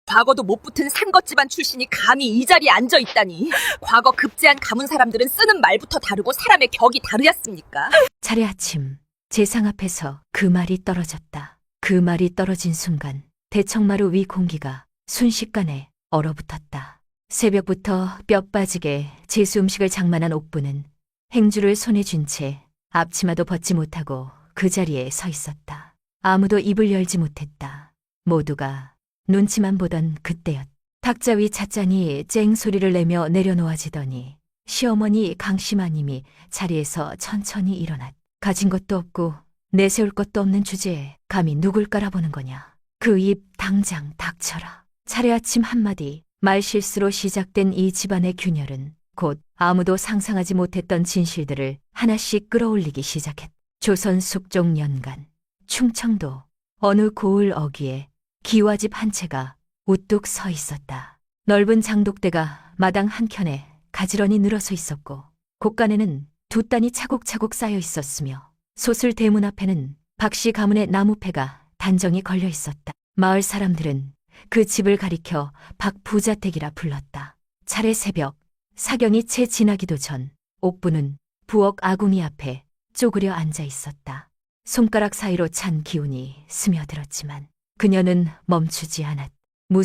과거도 못 붙은 상거 집안 출신이 감히 이 자리에 앉아있다니. 과거 급제한 가문 사람들은 쓰는 말부터 다르고 사람의 격이 다르였습니까? 차례 아침 재상 앞에서 그 말이 떨어졌다. 그 말이 떨어진 순간 대청마루 위 공기가 순식간에 얼어붙었다. 새벽부터 뼈 빠지게 제수 음식을 장만한 옥부는 행주를 손에 쥔 채 앞치마도 벗지 못하고 그 자리에 서 있었다. 아무도 입을 열지 못했다. 모두가 눈치만 보던 그때였다. 탁자 위 찻잔이 쨍 소리를 내며 내려놓아지더니 시어머니 강심아님이 자리에서 천천히 일어났다. 가진 것도 없고 내세울 것도 없는 주제에 감히 누굴 깔아보는 거냐. 그 입 당장 닥쳐라. 차례 아침 한마디 말실수로 시작된 이 집안의 균열은 곧 아무도 상상하지 못했던 진실들을 하나씩 끌어올리기 시작했다. 조선 숙종 연간 충청도 어느 고을 어귀에 기와집 한 채가 우뚝 서 있었다. 넓은 장독대가 마당 한켠에 가지런히 늘어서 있었고 곳간에는 두 단이 차곡차곡 쌓여 있었으며 솥을 대문 앞에는 박씨 가문의 나무패가 단정히 걸려 있었다. 마을 사람들은 그 집을 가리켜 박부자택이라 불렀다. 차례 새벽 사경이 채 지나기도 전 옥부는 부엌 아궁이 앞에 쪼그려 앉아 있었다. 손가락 사이로 찬 기운이 스며들었지만 그녀는 멈추지 않았다.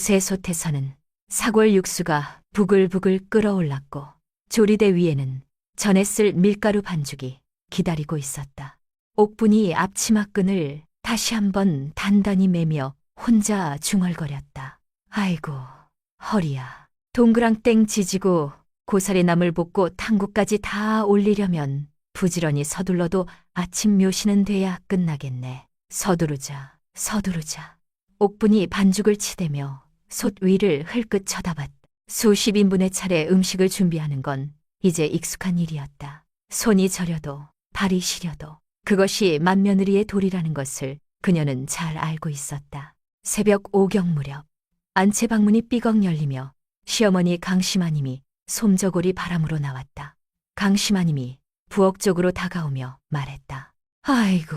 무쇠솥에서는 사골 육수가 부글부글 끓어올랐고 조리대 위에는 전에 쓸 밀가루 반죽이 기다리고 있었다. 옥분이 앞치마끈을 다시 한번 단단히 매며 혼자 중얼거렸다. 아이고, 허리야. 동그랑땡 지지고 고사리 나물 볶고 탕국까지 다 올리려면 부지런히 서둘러도 아침 묘시는 돼야 끝나겠네. 서두르자, 서두르자. 옥분이 반죽을 치대며 솥 위를 흘끗 쳐다봤다. 수십 인분의 차례 음식을 준비하는 건 이제 익숙한 일이었다. 손이 저려도 발이 시려도 그것이 맏며느리의 도리라는 것을 그녀는 잘 알고 있었다. 새벽 5경 무렵 안채 방문이 삐걱 열리며 시어머니 강심아님이 솜저고리 바람으로 나왔다. 강심아님이 부엌 쪽으로 다가오며 말했다. 아이고,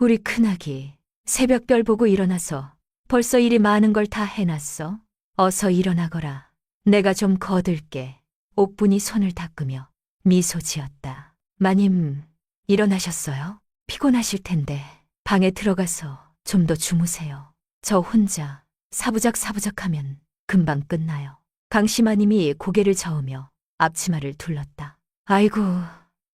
우리 큰아기 새벽별 보고 일어나서 벌써 일이 많은 걸 다 해놨어. 어서 일어나거라. 내가 좀 거들게. 옥분이 손을 닦으며 미소 지었다. 마님, 일어나셨어요? 피곤하실 텐데 방에 들어가서 좀 더 주무세요. 저 혼자 사부작사부작하면 금방 끝나요. 강심아님이 고개를 저으며 앞치마를 둘렀다. 아이고,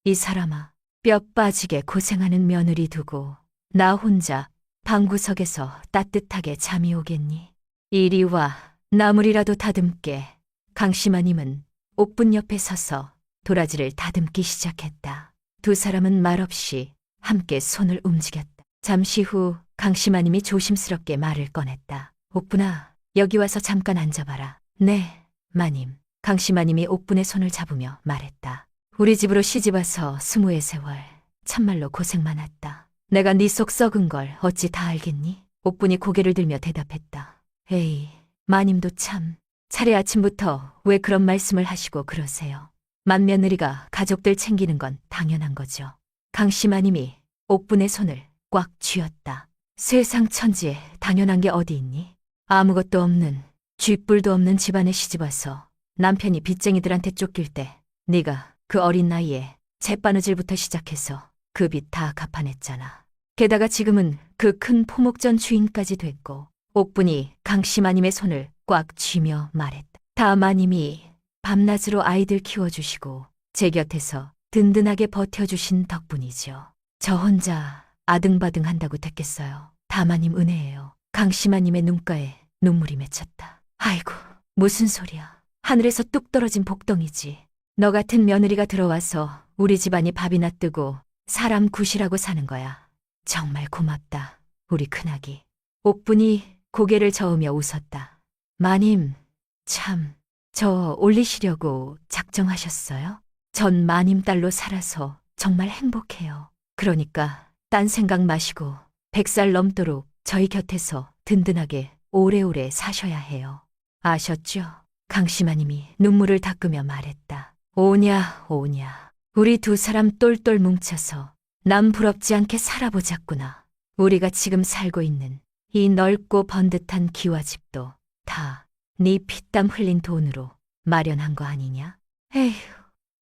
이 사람아, 뼈 빠지게 고생하는 며느리 두고 나 혼자 방구석에서 따뜻하게 잠이 오겠니? 이리 와, 나물이라도 다듬게. 강심아님은 옥분 옆에 서서 도라지를 다듬기 시작했다. 두 사람은 말없이 함께 손을 움직였다. 잠시 후 강심아님이 조심스럽게 말을 꺼냈다. 옥분아, 여기 와서 잠깐 앉아봐라. 네, 마님. 강심아님이 옥분의 손을 잡으며 말했다. 우리 집으로 시집와서 20의 세월 참말로 고생 많았다. 내가 네 속 썩은 걸 어찌 다 알겠니? 옥분이 고개를 들며 대답했다. 에이, 마님도 참. 차례 아침부터 왜 그런 말씀을 하시고 그러세요? 맏며느리가 가족들 챙기는 건 당연한 거죠. 강심아님이 옥분의 손을 꽉 쥐었다. 세상 천지에 당연한 게 어디 있니? 아무것도 없는, 쥐뿔도 없는 집안에 시집와서 남편이 빚쟁이들한테 쫓길 때 네가 그 어린 나이에 잿바느질부터 시작해서 그 빚 다 갚아냈잖아. 게다가 지금은 그 큰 포목전 주인까지 됐고. 옥분이 강심아님의 손을 꽉 쥐며 말했다. 다 마님이 밤낮으로 아이들 키워주시고 제 곁에서 든든하게 버텨주신 덕분이죠. 저 혼자 아등바등한다고 됐겠어요. 다마님 은혜예요. 강심아님의 눈가에 눈물이 맺혔다. 아이고, 무슨 소리야. 하늘에서 뚝 떨어진 복덩이지. 너 같은 며느리가 들어와서 우리 집안이 밥이나 뜨고 사람 구실하고 사는 거야. 정말 고맙다, 우리 큰아기. 옥분이 고개를 저으며 웃었다. 마님, 참, 저 올리시려고 작정하셨어요? 전 마님 딸로 살아서 정말 행복해요. 그러니까 딴 생각 마시고 100살 넘도록 저희 곁에서 든든하게 오래오래 사셔야 해요. 아셨죠? 강심아님이 눈물을 닦으며 말했다. 오냐, 오냐. 우리 두 사람 똘똘 뭉쳐서 남 부럽지 않게 살아보자꾸나. 우리가 지금 살고 있는 이 넓고 번듯한 기와집도 다 네 피땀 흘린 돈으로 마련한 거 아니냐? 에휴,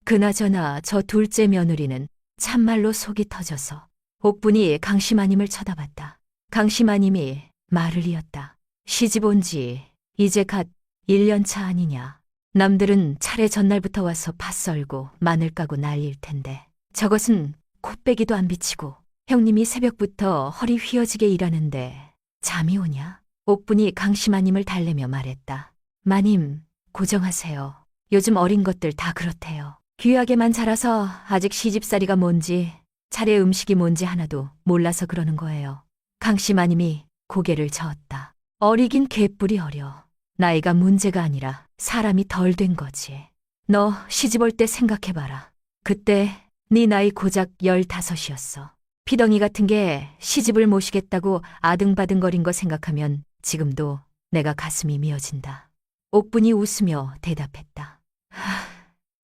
그나저나 저 둘째 며느리는 참말로 속이 터져서 옥분이 강심아님을 쳐다봤다. 강심아님이 말을 이었다. 시집 온 지 이제 갓 1년 차 아니냐. 남들은 차례 전날부터 와서 팥 썰고 마늘 까고 난리일 텐데 저것은 코빼기도 안 비치고 형님이 새벽부터 허리 휘어지게 일하는데 잠이 오냐? 옥분이 강심아님을 달래며 말했다. 마님, 고정하세요. 요즘 어린 것들 다 그렇대요. 귀하게만 자라서 아직 시집살이가 뭔지 차례 음식이 뭔지 하나도 몰라서 그러는 거예요. 강심아님이 고개를 저었다. 어리긴 개뿔이 어려. 나이가 문제가 아니라 사람이 덜 된 거지. 너 시집 올 때 생각해봐라. 그때 네 나이 고작 15이었어. 피덩이 같은 게 시집을 모시겠다고 아등바등거린 거 생각하면 지금도 내가 가슴이 미어진다. 옥분이 웃으며 대답했다.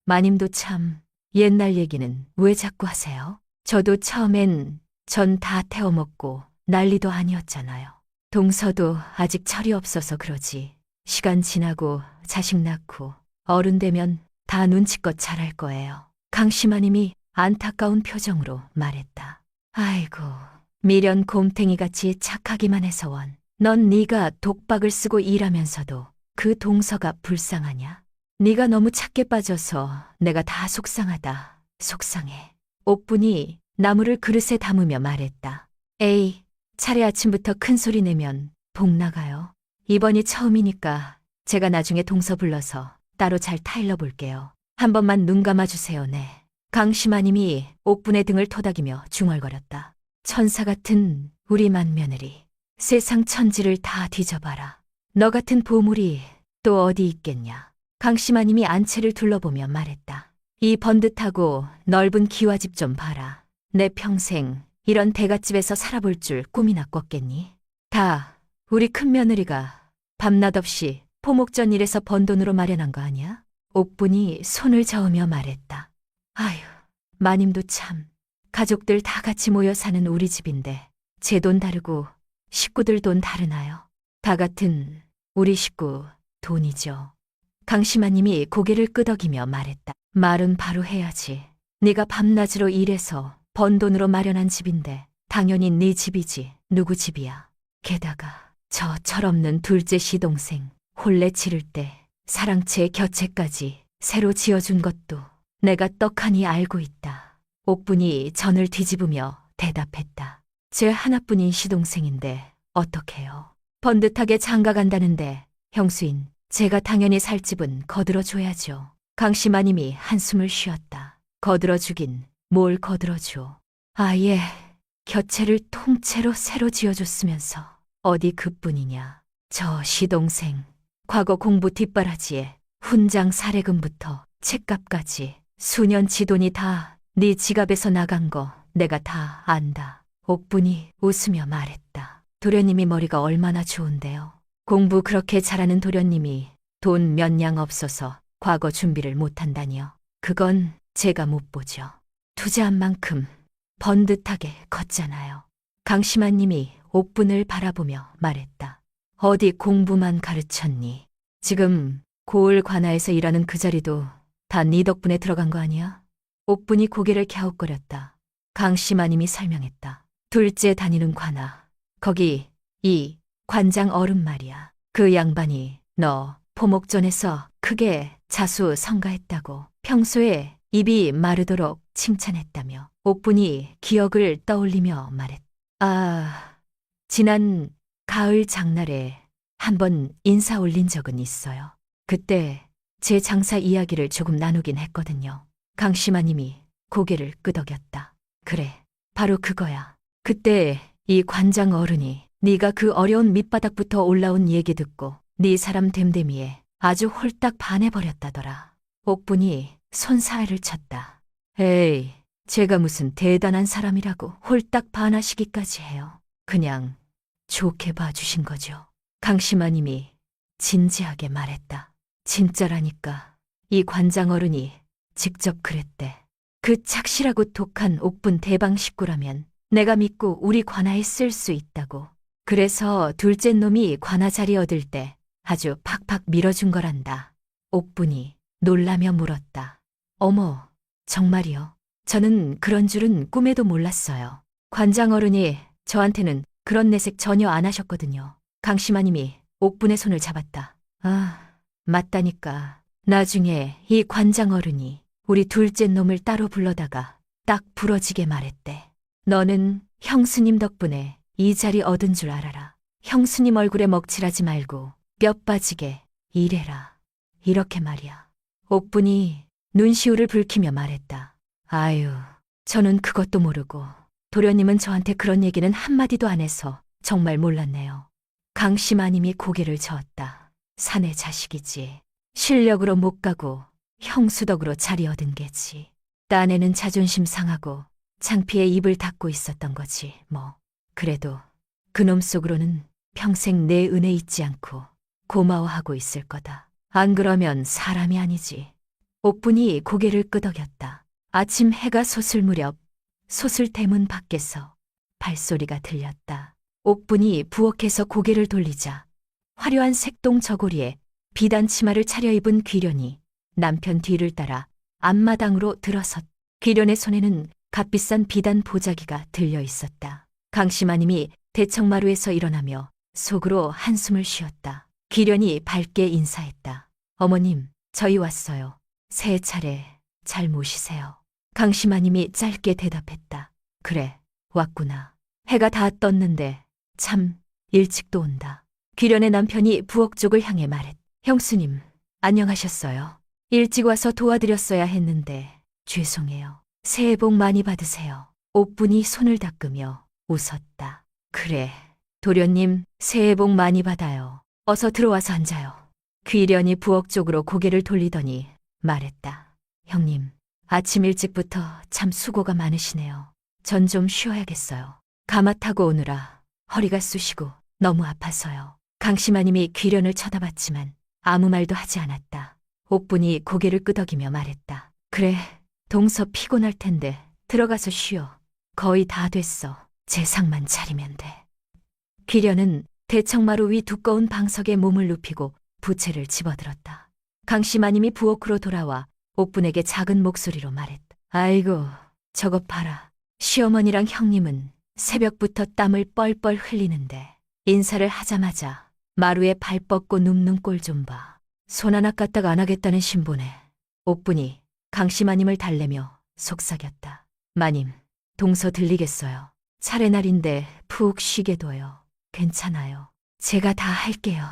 마님도 참 옛날 얘기는 왜 자꾸 하세요? 저도 처음엔 전 다 태워먹고 난리도 아니었잖아요. 동서도 아직 철이 없어서 그러지. 시간 지나고 자식 낳고 어른 되면 다 눈치껏 잘할 거예요. 강심아님이 안타까운 표정으로 말했다. 아이고, 미련 곰탱이같이 착하기만 해서 원. 넌 네가 독박을 쓰고 일하면서도 그 동서가 불쌍하냐? 네가 너무 착게 빠져서 내가 다 속상하다. 속상해. 옥분이 나무를 그릇에 담으며 말했다. 에이, 차례 아침부터 큰 소리 내면 복 나가요. 이번이 처음이니까 제가 나중에 동서 불러서 따로 잘 타일러 볼게요. 한 번만 눈 감아주세요, 네. 강심아님이 옥분의 등을 토닥이며 중얼거렸다. 천사 같은 우리 맏며느리. 세상 천지를 다 뒤져봐라. 너 같은 보물이 또 어디 있겠냐. 강심아님이 안채를 둘러보며 말했다. 이 번듯하고 넓은 기와집 좀 봐라. 내 평생 이런 대갓집에서 살아볼 줄 꿈이나 꿨겠니? 다 우리 큰며느리가 밤낮 없이 포목전 일에서 번 돈으로 마련한 거 아니야? 옥분이 손을 저으며 말했다. 아휴, 마님도 참. 가족들 다 같이 모여 사는 우리 집인데 제 돈 다르고 식구들 돈 다르나요? 다 같은 우리 식구 돈이죠. 강심아님이 고개를 끄덕이며 말했다. 말은 바로 해야지. 네가 밤낮으로 일해서 번 돈으로 마련한 집인데 당연히 네 집이지 누구 집이야. 게다가 저 철없는 둘째 시동생 혼례 치를 때 사랑채 곁채까지 새로 지어준 것도 내가 떡하니 알고 있다. 옥분이 전을 뒤집으며 대답했다. 제 하나뿐인 시동생인데 어떡해요. 번듯하게 장가 간다는데 형수인 제가 당연히 살 집은 거들어줘야죠. 강심아님이 한숨을 쉬었다. 거들어주긴 뭘 거들어줘. 아예 곁채를 통째로 새로 지어줬으면서 어디 그뿐이냐. 저 시동생 과거 공부 뒷바라지에 훈장 사례금부터 책값까지 수년치 돈이 다 네 지갑에서 나간 거 내가 다 안다. 옥분이 웃으며 말했다. 도련님이 머리가 얼마나 좋은데요. 공부 그렇게 잘하는 도련님이 돈 몇 냥 없어서 과거 준비를 못한다니요. 그건 제가 못 보죠. 투자한 만큼 번듯하게 걷잖아요. 강심아님이 옥분을 바라보며 말했다. 어디 공부만 가르쳤니? 지금 고을 관아에서 일하는 그 자리도 다 네 덕분에 들어간 거 아니야? 옥분이 고개를 갸웃거렸다. 강심아님이 설명했다. 둘째 다니는 관아. 거기 이 관장 어른 말이야. 그 양반이 너 포목전에서 크게 자수성가했다고 평소에 입이 마르도록 칭찬했다며. 옥분이 기억을 떠올리며 말했다. 아, 지난 가을 장날에 한번 인사 올린 적은 있어요. 그때 제 장사 이야기를 조금 나누긴 했거든요. 강심아님이 고개를 끄덕였다. 그래, 바로 그거야. 그때 이 관장 어른이 네가 그 어려운 밑바닥부터 올라온 얘기 듣고 네 사람 됨됨이에 아주 홀딱 반해버렸다더라. 옥분이 손사래를 쳤다. 에이, 제가 무슨 대단한 사람이라고 홀딱 반하시기까지 해요. 그냥 좋게 봐주신 거죠. 강심아님이 진지하게 말했다. 진짜라니까. 이 관장 어른이 직접 그랬대. 그 착실하고 독한 옥분 대방 식구라면 내가 믿고 우리 관아에 쓸 수 있다고. 그래서 둘째 놈이 관아 자리 얻을 때 아주 팍팍 밀어준 거란다. 옥분이 놀라며 물었다. 어머, 정말이요? 저는 그런 줄은 꿈에도 몰랐어요. 관장 어른이 저한테는 그런 내색 전혀 안 하셨거든요. 강심아님이 옥분의 손을 잡았다. 아, 맞다니까. 나중에 이 관장 어른이 우리 둘째 놈을 따로 불러다가 딱 부러지게 말했대. 너는 형수님 덕분에 이 자리 얻은 줄 알아라. 형수님 얼굴에 먹칠하지 말고 뼈 빠지게 일해라. 이렇게 말이야. 옥분이 눈시울을 붉히며 말했다. 아유, 저는 그것도 모르고 도련님은 저한테 그런 얘기는 한마디도 안 해서 정말 몰랐네요. 강심아님이 고개를 저었다. 사내 자식이지. 실력으로 못 가고 형수덕으로 자리 얻은 게지. 딴에는 자존심 상하고 창피해 입을 닫고 있었던 거지 뭐. 그래도 그놈 속으로는 평생 내 은혜 잊지 않고 고마워하고 있을 거다. 안 그러면 사람이 아니지. 옥분이 고개를 끄덕였다. 아침 해가 솟을 무렵 솟을 대문 밖에서 발소리가 들렸다. 옥분이 부엌에서 고개를 돌리자 화려한 색동 저고리에 비단 치마를 차려입은 귀련이 남편 뒤를 따라 앞마당으로 들어섰. 귀련의 손에는 값비싼 비단 보자기가 들려 있었다. 강심아님이 대청마루에서 일어나며 속으로 한숨을 쉬었다. 귀련이 밝게 인사했다. 어머님, 저희 왔어요. 세 차례 잘 모시세요. 강심아님이 짧게 대답했다. 그래, 왔구나. 해가 다 떴는데 참 일찍도 온다. 귀련의 남편이 부엌 쪽을 향해 말했다. 형수님, 안녕하셨어요. 일찍 와서 도와드렸어야 했는데 죄송해요. 새해 복 많이 받으세요. 옥분이 손을 닦으며 웃었다. 그래, 도련님 새해 복 많이 받아요. 어서 들어와서 앉아요. 귀련이 부엌 쪽으로 고개를 돌리더니 말했다. 형님, 아침 일찍부터 참 수고가 많으시네요. 전 좀 쉬어야겠어요. 가마 타고 오느라 허리가 쑤시고 너무 아파서요. 강심아님이 귀련을 쳐다봤지만 아무 말도 하지 않았다. 옥분이 고개를 끄덕이며 말했다. 그래, 동서 피곤할 텐데 들어가서 쉬어. 거의 다 됐어. 재상만 차리면 돼. 귀련은 대청마루 위 두꺼운 방석에 몸을 눕히고 부채를 집어들었다. 강심아님이 부엌으로 돌아와 옥분에게 작은 목소리로 말했다. 아이고, 저것 봐라. 시어머니랑 형님은 새벽부터 땀을 뻘뻘 흘리는데 인사를 하자마자 마루에 발 뻗고 눕는 꼴 좀 봐. 손 하나 까딱 안 하겠다는 신보네. 옥분이 강심아님을 달래며 속삭였다. 마님, 동서 들리겠어요. 차례날인데 푹 쉬게 둬요. 괜찮아요. 제가 다 할게요.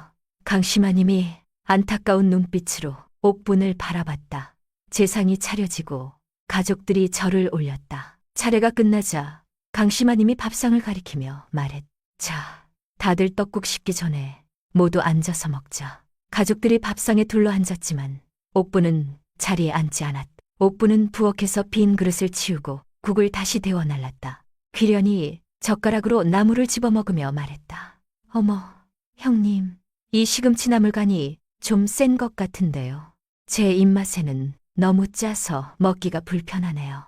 강심아님이 안타까운 눈빛으로 옥분을 바라봤다. 제상이 차려지고 가족들이 절을 올렸다. 차례가 끝나자 강심아님이 밥상을 가리키며 말했다. 자, 다들 떡국 식기 전에 모두 앉아서 먹자. 가족들이 밥상에 둘러앉았지만 옥분은 자리에 앉지 않았다. 옥분은 부엌에서 빈 그릇을 치우고 국을 다시 데워 날랐다. 귀련이 젓가락으로 나물을 집어먹으며 말했다. 어머, 형님, 이 시금치 나물간이 좀 센 것 같은데요. 제 입맛에는 너무 짜서 먹기가 불편하네요.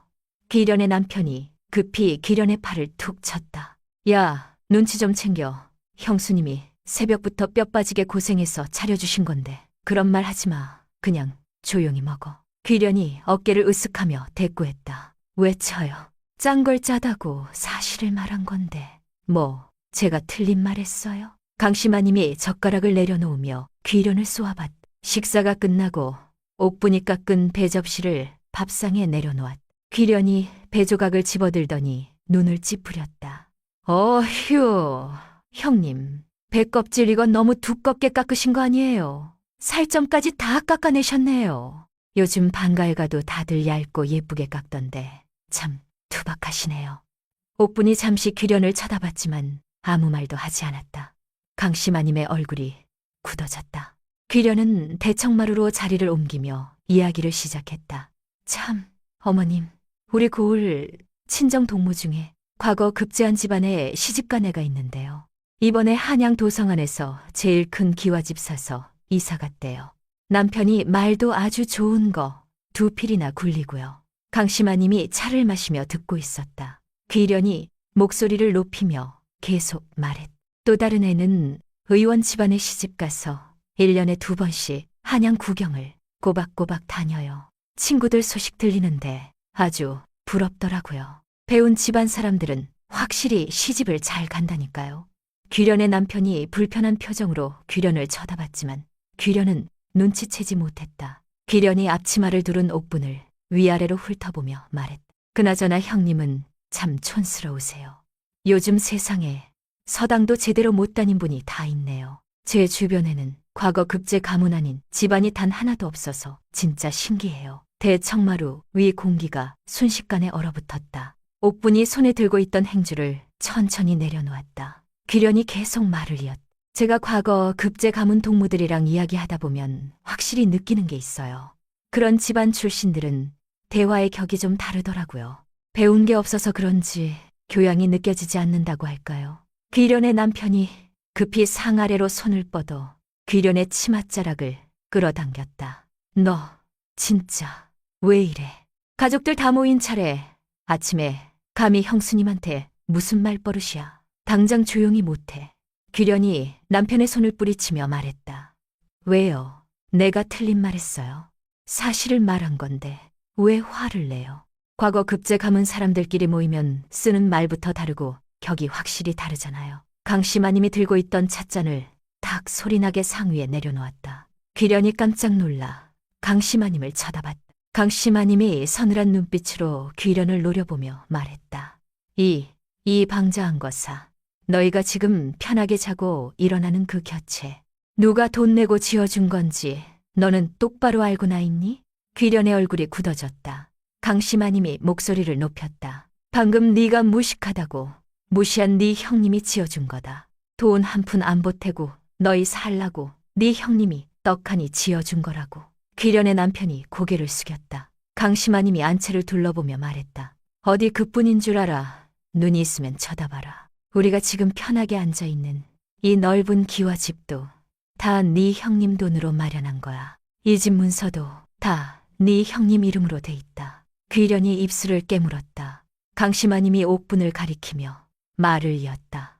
귀련의 남편이 급히 귀련의 팔을 툭 쳤다. 야, 눈치 좀 챙겨. 형수님이 새벽부터 뼈 빠지게 고생해서 차려주신 건데 그런 말 하지 마. 그냥 조용히 먹어. 귀련이 어깨를 으쓱하며 대꾸했다. 왜 쳐요? 짠 걸 짜다고 사실을 말한 건데 뭐 제가 틀린 말 했어요? 강심아님이 젓가락을 내려놓으며 귀련을 쏘아봤다. 식사가 끝나고 옥분이 깎은 배 접시를 밥상에 내려놓았다. 귀련이 배 조각을 집어들더니 눈을 찌푸렸다. 어휴, 형님, 배 껍질 이거 너무 두껍게 깎으신 거 아니에요? 살점까지 다 깎아내셨네요. 요즘 방가에 가도 다들 얇고 예쁘게 깎던데 참 투박하시네요. 옥분이 잠시 귀련을 쳐다봤지만 아무 말도 하지 않았다. 강심아님의 얼굴이 굳어졌다. 귀련은 대청마루로 자리를 옮기며 이야기를 시작했다. 참, 어머님, 우리 고을 친정 동무 중에 과거 급제한 집안에 시집간 애가 있는데요. 이번에 한양 도성안에서 제일 큰 기와집 사서 이사 갔대요. 남편이 말도 아주 좋은 거 2필이나 굴리고요. 강심아님이 차를 마시며 듣고 있었다. 귀련이 목소리를 높이며 계속 말했다. 또 다른 애는 의원 집안에 시집가서 1년에 2번씩 한양 구경을 꼬박꼬박 다녀요. 친구들 소식 들리는데 아주 부럽더라고요. 배운 집안 사람들은 확실히 시집을 잘 간다니까요. 귀련의 남편이 불편한 표정으로 귀련을 쳐다봤지만 귀련은 눈치채지 못했다. 귀련이 앞치마를 두른 옥분을 위아래로 훑어보며 말했다. 그나저나 형님은 참 촌스러우세요. 요즘 세상에 서당도 제대로 못 다닌 분이 다 있네요. 제 주변에는 과거 급제 가문 아닌 집안이 단 하나도 없어서 진짜 신기해요. 대청마루 위 공기가 순식간에 얼어붙었다. 옥분이 손에 들고 있던 행주를 천천히 내려놓았다. 귀련이 계속 말을 이었다. 제가 과거 급제 가문 동무들이랑 이야기하다 보면 확실히 느끼는 게 있어요. 그런 집안 출신들은 대화의 격이 좀 다르더라고요. 배운 게 없어서 그런지 교양이 느껴지지 않는다고 할까요? 귀련의 남편이 급히 상아래로 손을 뻗어 귀련의 치맛자락을 끌어당겼다. 너 진짜 왜 이래? 가족들 다 모인 차례 아침에 감히 형수님한테 무슨 말버릇이야. 당장 조용히 못해. 귀련이 남편의 손을 뿌리치며 말했다. 왜요? 내가 틀린 말했어요. 사실을 말한 건데 왜 화를 내요? 과거 급제 가문 사람들끼리 모이면 쓰는 말부터 다르고 격이 확실히 다르잖아요. 강씨마님이 들고 있던 찻잔을 탁 소리나게 상위에 내려놓았다. 귀련이 깜짝 놀라 강씨마님을 쳐다봤다. 강씨마님이 서늘한 눈빛으로 귀련을 노려보며 말했다. 이 방자한 거사. 너희가 지금 편하게 자고 일어나는 그 곁에 누가 돈 내고 지어준 건지 너는 똑바로 알고나 있니? 귀련의 얼굴이 굳어졌다. 강씨마님이 목소리를 높였다. 방금 네가 무식하다고 무시한 네 형님이 지어준 거다. 돈 한 푼 안 보태고 너희 살라고 네 형님이 떡하니 지어준 거라고. 귀련의 남편이 고개를 숙였다. 강씨마님이 안채를 둘러보며 말했다. 어디 그뿐인 줄 알아. 눈이 있으면 쳐다봐라. 우리가 지금 편하게 앉아있는 이 넓은 기와 집도 다 네 형님 돈으로 마련한 거야. 이 집 문서도 다 네 형님 이름으로 돼 있다. 귀련이 입술을 깨물었다. 강씨마님이 옥분을 가리키며 말을 이었다.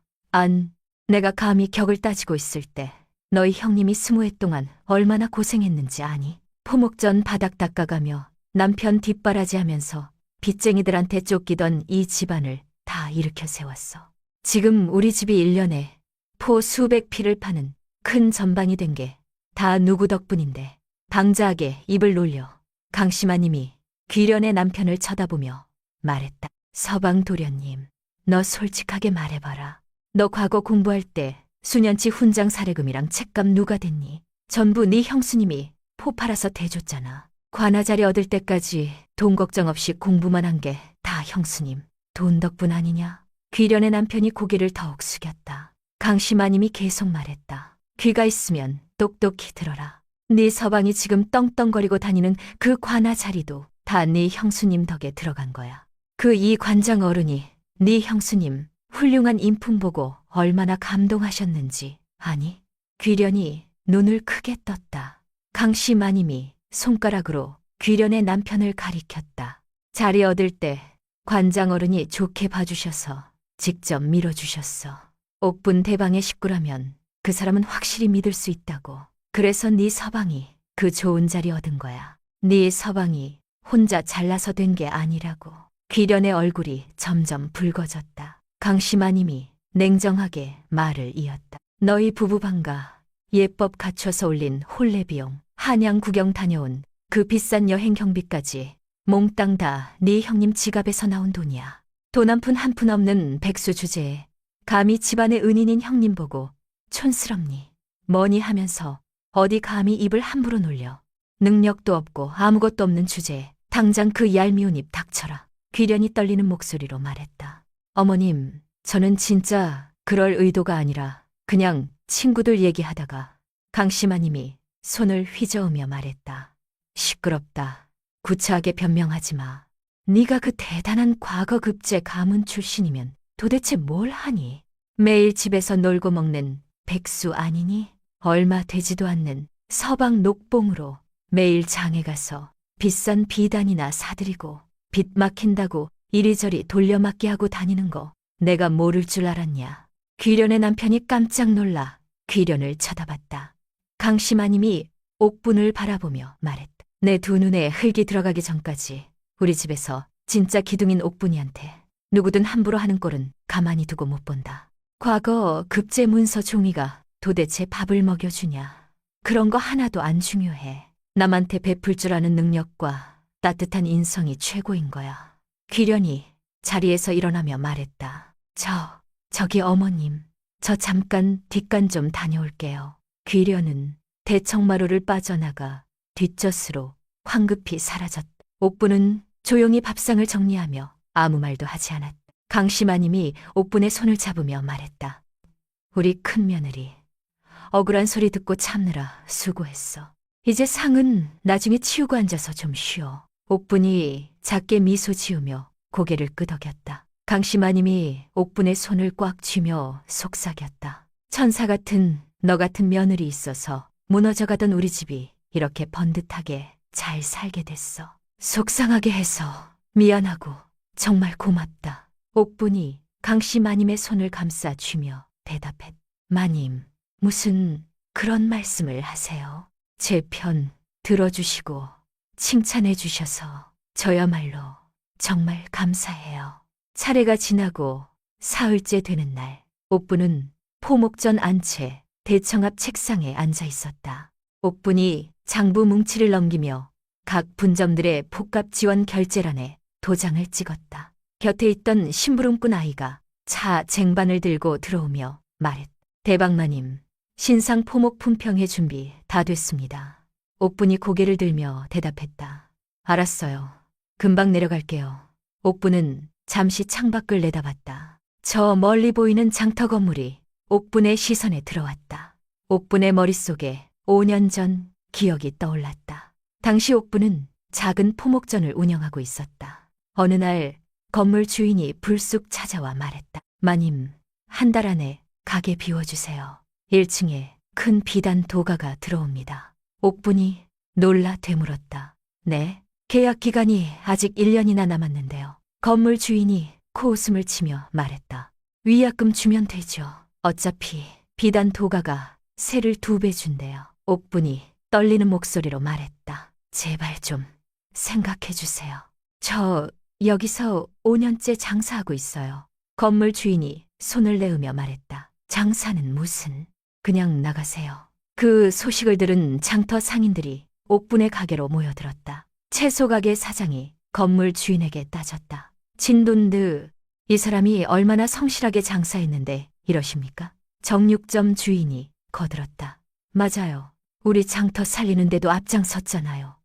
내가 감히 격을 따지고 있을 때 너희 형님이 20해 동안 얼마나 고생했는지 아니? 포목전 바닥 닦아가며 남편 뒷바라지하면서 빚쟁이들한테 쫓기던 이 집안을 다 일으켜 세웠어. 지금 우리 집이 1년에 포 수백 피를 파는 큰 전방이 된 게 다 누구 덕분인데. 방자하게 입을 놀려 강씨마님이 귀련의 남편을 쳐다보며 말했다. 서방 도련님, 너 솔직하게 말해봐라. 너 과거 공부할 때 수년치 훈장 사례금이랑 책값 누가 댔니? 전부 네 형수님이 포 팔아서 대줬잖아. 관아자리 얻을 때까지 돈 걱정 없이 공부만 한 게 다 형수님 돈 덕분 아니냐? 귀련의 남편이 고개를 더욱 숙였다. 강씨마님이 계속 말했다. 귀가 있으면 똑똑히 들어라. 네 서방이 지금 떵떵거리고 다니는 그 관아 자리도 다 네 형수님 덕에 들어간 거야. 그 이 관장 어른이 네 형수님 훌륭한 인품 보고 얼마나 감동하셨는지 아니? 귀련이 눈을 크게 떴다. 강씨마님이 손가락으로 귀련의 남편을 가리켰다. 자리 얻을 때 관장 어른이 좋게 봐주셔서 직접 밀어주셨어. 옥분 대방의 식구라면 그 사람은 확실히 믿을 수 있다고. 그래서 네 서방이 그 좋은 자리 얻은 거야. 네 서방이 혼자 잘나서 된 게 아니라고. 귀련의 얼굴이 점점 붉어졌다. 강씨마님이 냉정하게 말을 이었다. 너희 부부방가 예법 갖춰서 올린 혼례 비용, 한양 구경 다녀온 그 비싼 여행 경비까지 몽땅 다 네 형님 지갑에서 나온 돈이야. 돈 한 푼 없는 백수 주제에 감히 집안의 은인인 형님 보고 촌스럽니 뭐니 하면서 어디 감히 입을 함부로 놀려. 능력도 없고 아무것도 없는 주제에 당장 그 얄미운 입 닥쳐라. 귀련이 떨리는 목소리로 말했다. 어머님, 저는 진짜 그럴 의도가 아니라 그냥 친구들 얘기하다가. 강씨마님이 손을 휘저으며 말했다. 시끄럽다. 구차하게 변명하지 마. 네가 그 대단한 과거 급제 가문 출신이면 도대체 뭘 하니? 매일 집에서 놀고 먹는 백수 아니니? 얼마 되지도 않는 서방 녹봉으로 매일 장에 가서 비싼 비단이나 사들이고 빚 막힌다고 이리저리 돌려막기 하고 다니는 거 내가 모를 줄 알았냐? 귀련의 남편이 깜짝 놀라 귀련을 쳐다봤다. 강씨마님이 옥분을 바라보며 말했다. 내 두 눈에 흙이 들어가기 전까지 우리 집에서 진짜 기둥인 옥분이한테 누구든 함부로 하는 꼴은 가만히 두고 못 본다. 과거 급제 문서 종이가 도대체 밥을 먹여주냐. 그런 거 하나도 안 중요해. 남한테 베풀 줄 아는 능력과 따뜻한 인성이 최고인 거야. 귀련이 자리에서 일어나며 말했다. 저기 어머님, 저 잠깐 뒷간 좀 다녀올게요. 귀련은 대청마루를 빠져나가 뒷젖으로 황급히 사라졌다. 옥분은 조용히 밥상을 정리하며 아무 말도 하지 않았다. 강씨마님이 옥분의 손을 잡으며 말했다. 우리 큰며느리, 억울한 소리 듣고 참느라 수고했어. 이제 상은 나중에 치우고 앉아서 좀 쉬어. 옥분이 작게 미소 지으며 고개를 끄덕였다. 강씨마님이 옥분의 손을 꽉 쥐며 속삭였다. 천사 같은 너 같은 며느리 있어서 무너져가던 우리 집이 이렇게 번듯하게 잘 살게 됐어. 속상하게 해서 미안하고 정말 고맙다. 옥분이 강씨마님의 손을 감싸 쥐며 대답했다. 마님, 무슨 그런 말씀을 하세요? 제 편 들어주시고 칭찬해 주셔서 저야말로 정말 감사해요. 차례가 지나고 사흘째 되는 날, 옥분은 포목전 안채 대청 앞 책상에 앉아 있었다. 옥분이 장부 뭉치를 넘기며 각 분점들의 복값 지원 결제란에 도장을 찍었다. 곁에 있던 심부름꾼 아이가 차 쟁반을 들고 들어오며 말했다. 대방마님, 신상 포목 품평회 준비 다 됐습니다. 옥분이 고개를 들며 대답했다. 알았어요. 금방 내려갈게요. 옥분은 잠시 창밖을 내다봤다. 저 멀리 보이는 장터 건물이 옥분의 시선에 들어왔다. 옥분의 머릿속에 5년 전 기억이 떠올랐다. 당시 옥분은 작은 포목전을 운영하고 있었다. 어느 날 건물 주인이 불쑥 찾아와 말했다. 마님, 한 달 안에 가게 비워주세요. 1층에 큰 비단 도가가 들어옵니다. 옥분이 놀라 되물었다. 네? 계약 기간이 아직 1년이나 남았는데요. 건물 주인이 코웃음을 치며 말했다. 위약금 주면 되죠. 어차피 비단 도가가 세를 2배 준대요. 옥분이 떨리는 목소리로 말했다. 제발 좀 생각해 주세요. 저 여기서 5년째 장사하고 있어요. 건물 주인이 손을 내으며 말했다. 장사는 무슨... 그냥 나가세요. 그 소식을 들은 장터 상인들이 옥분의 가게로 모여들었다. 채소 가게 사장이 건물 주인에게 따졌다. 진돈드, 이 사람이 얼마나 성실하게 장사했는데 이러십니까? 정육점 주인이 거들었다. 맞아요. 우리 장터 살리는데도 앞장섰잖아요.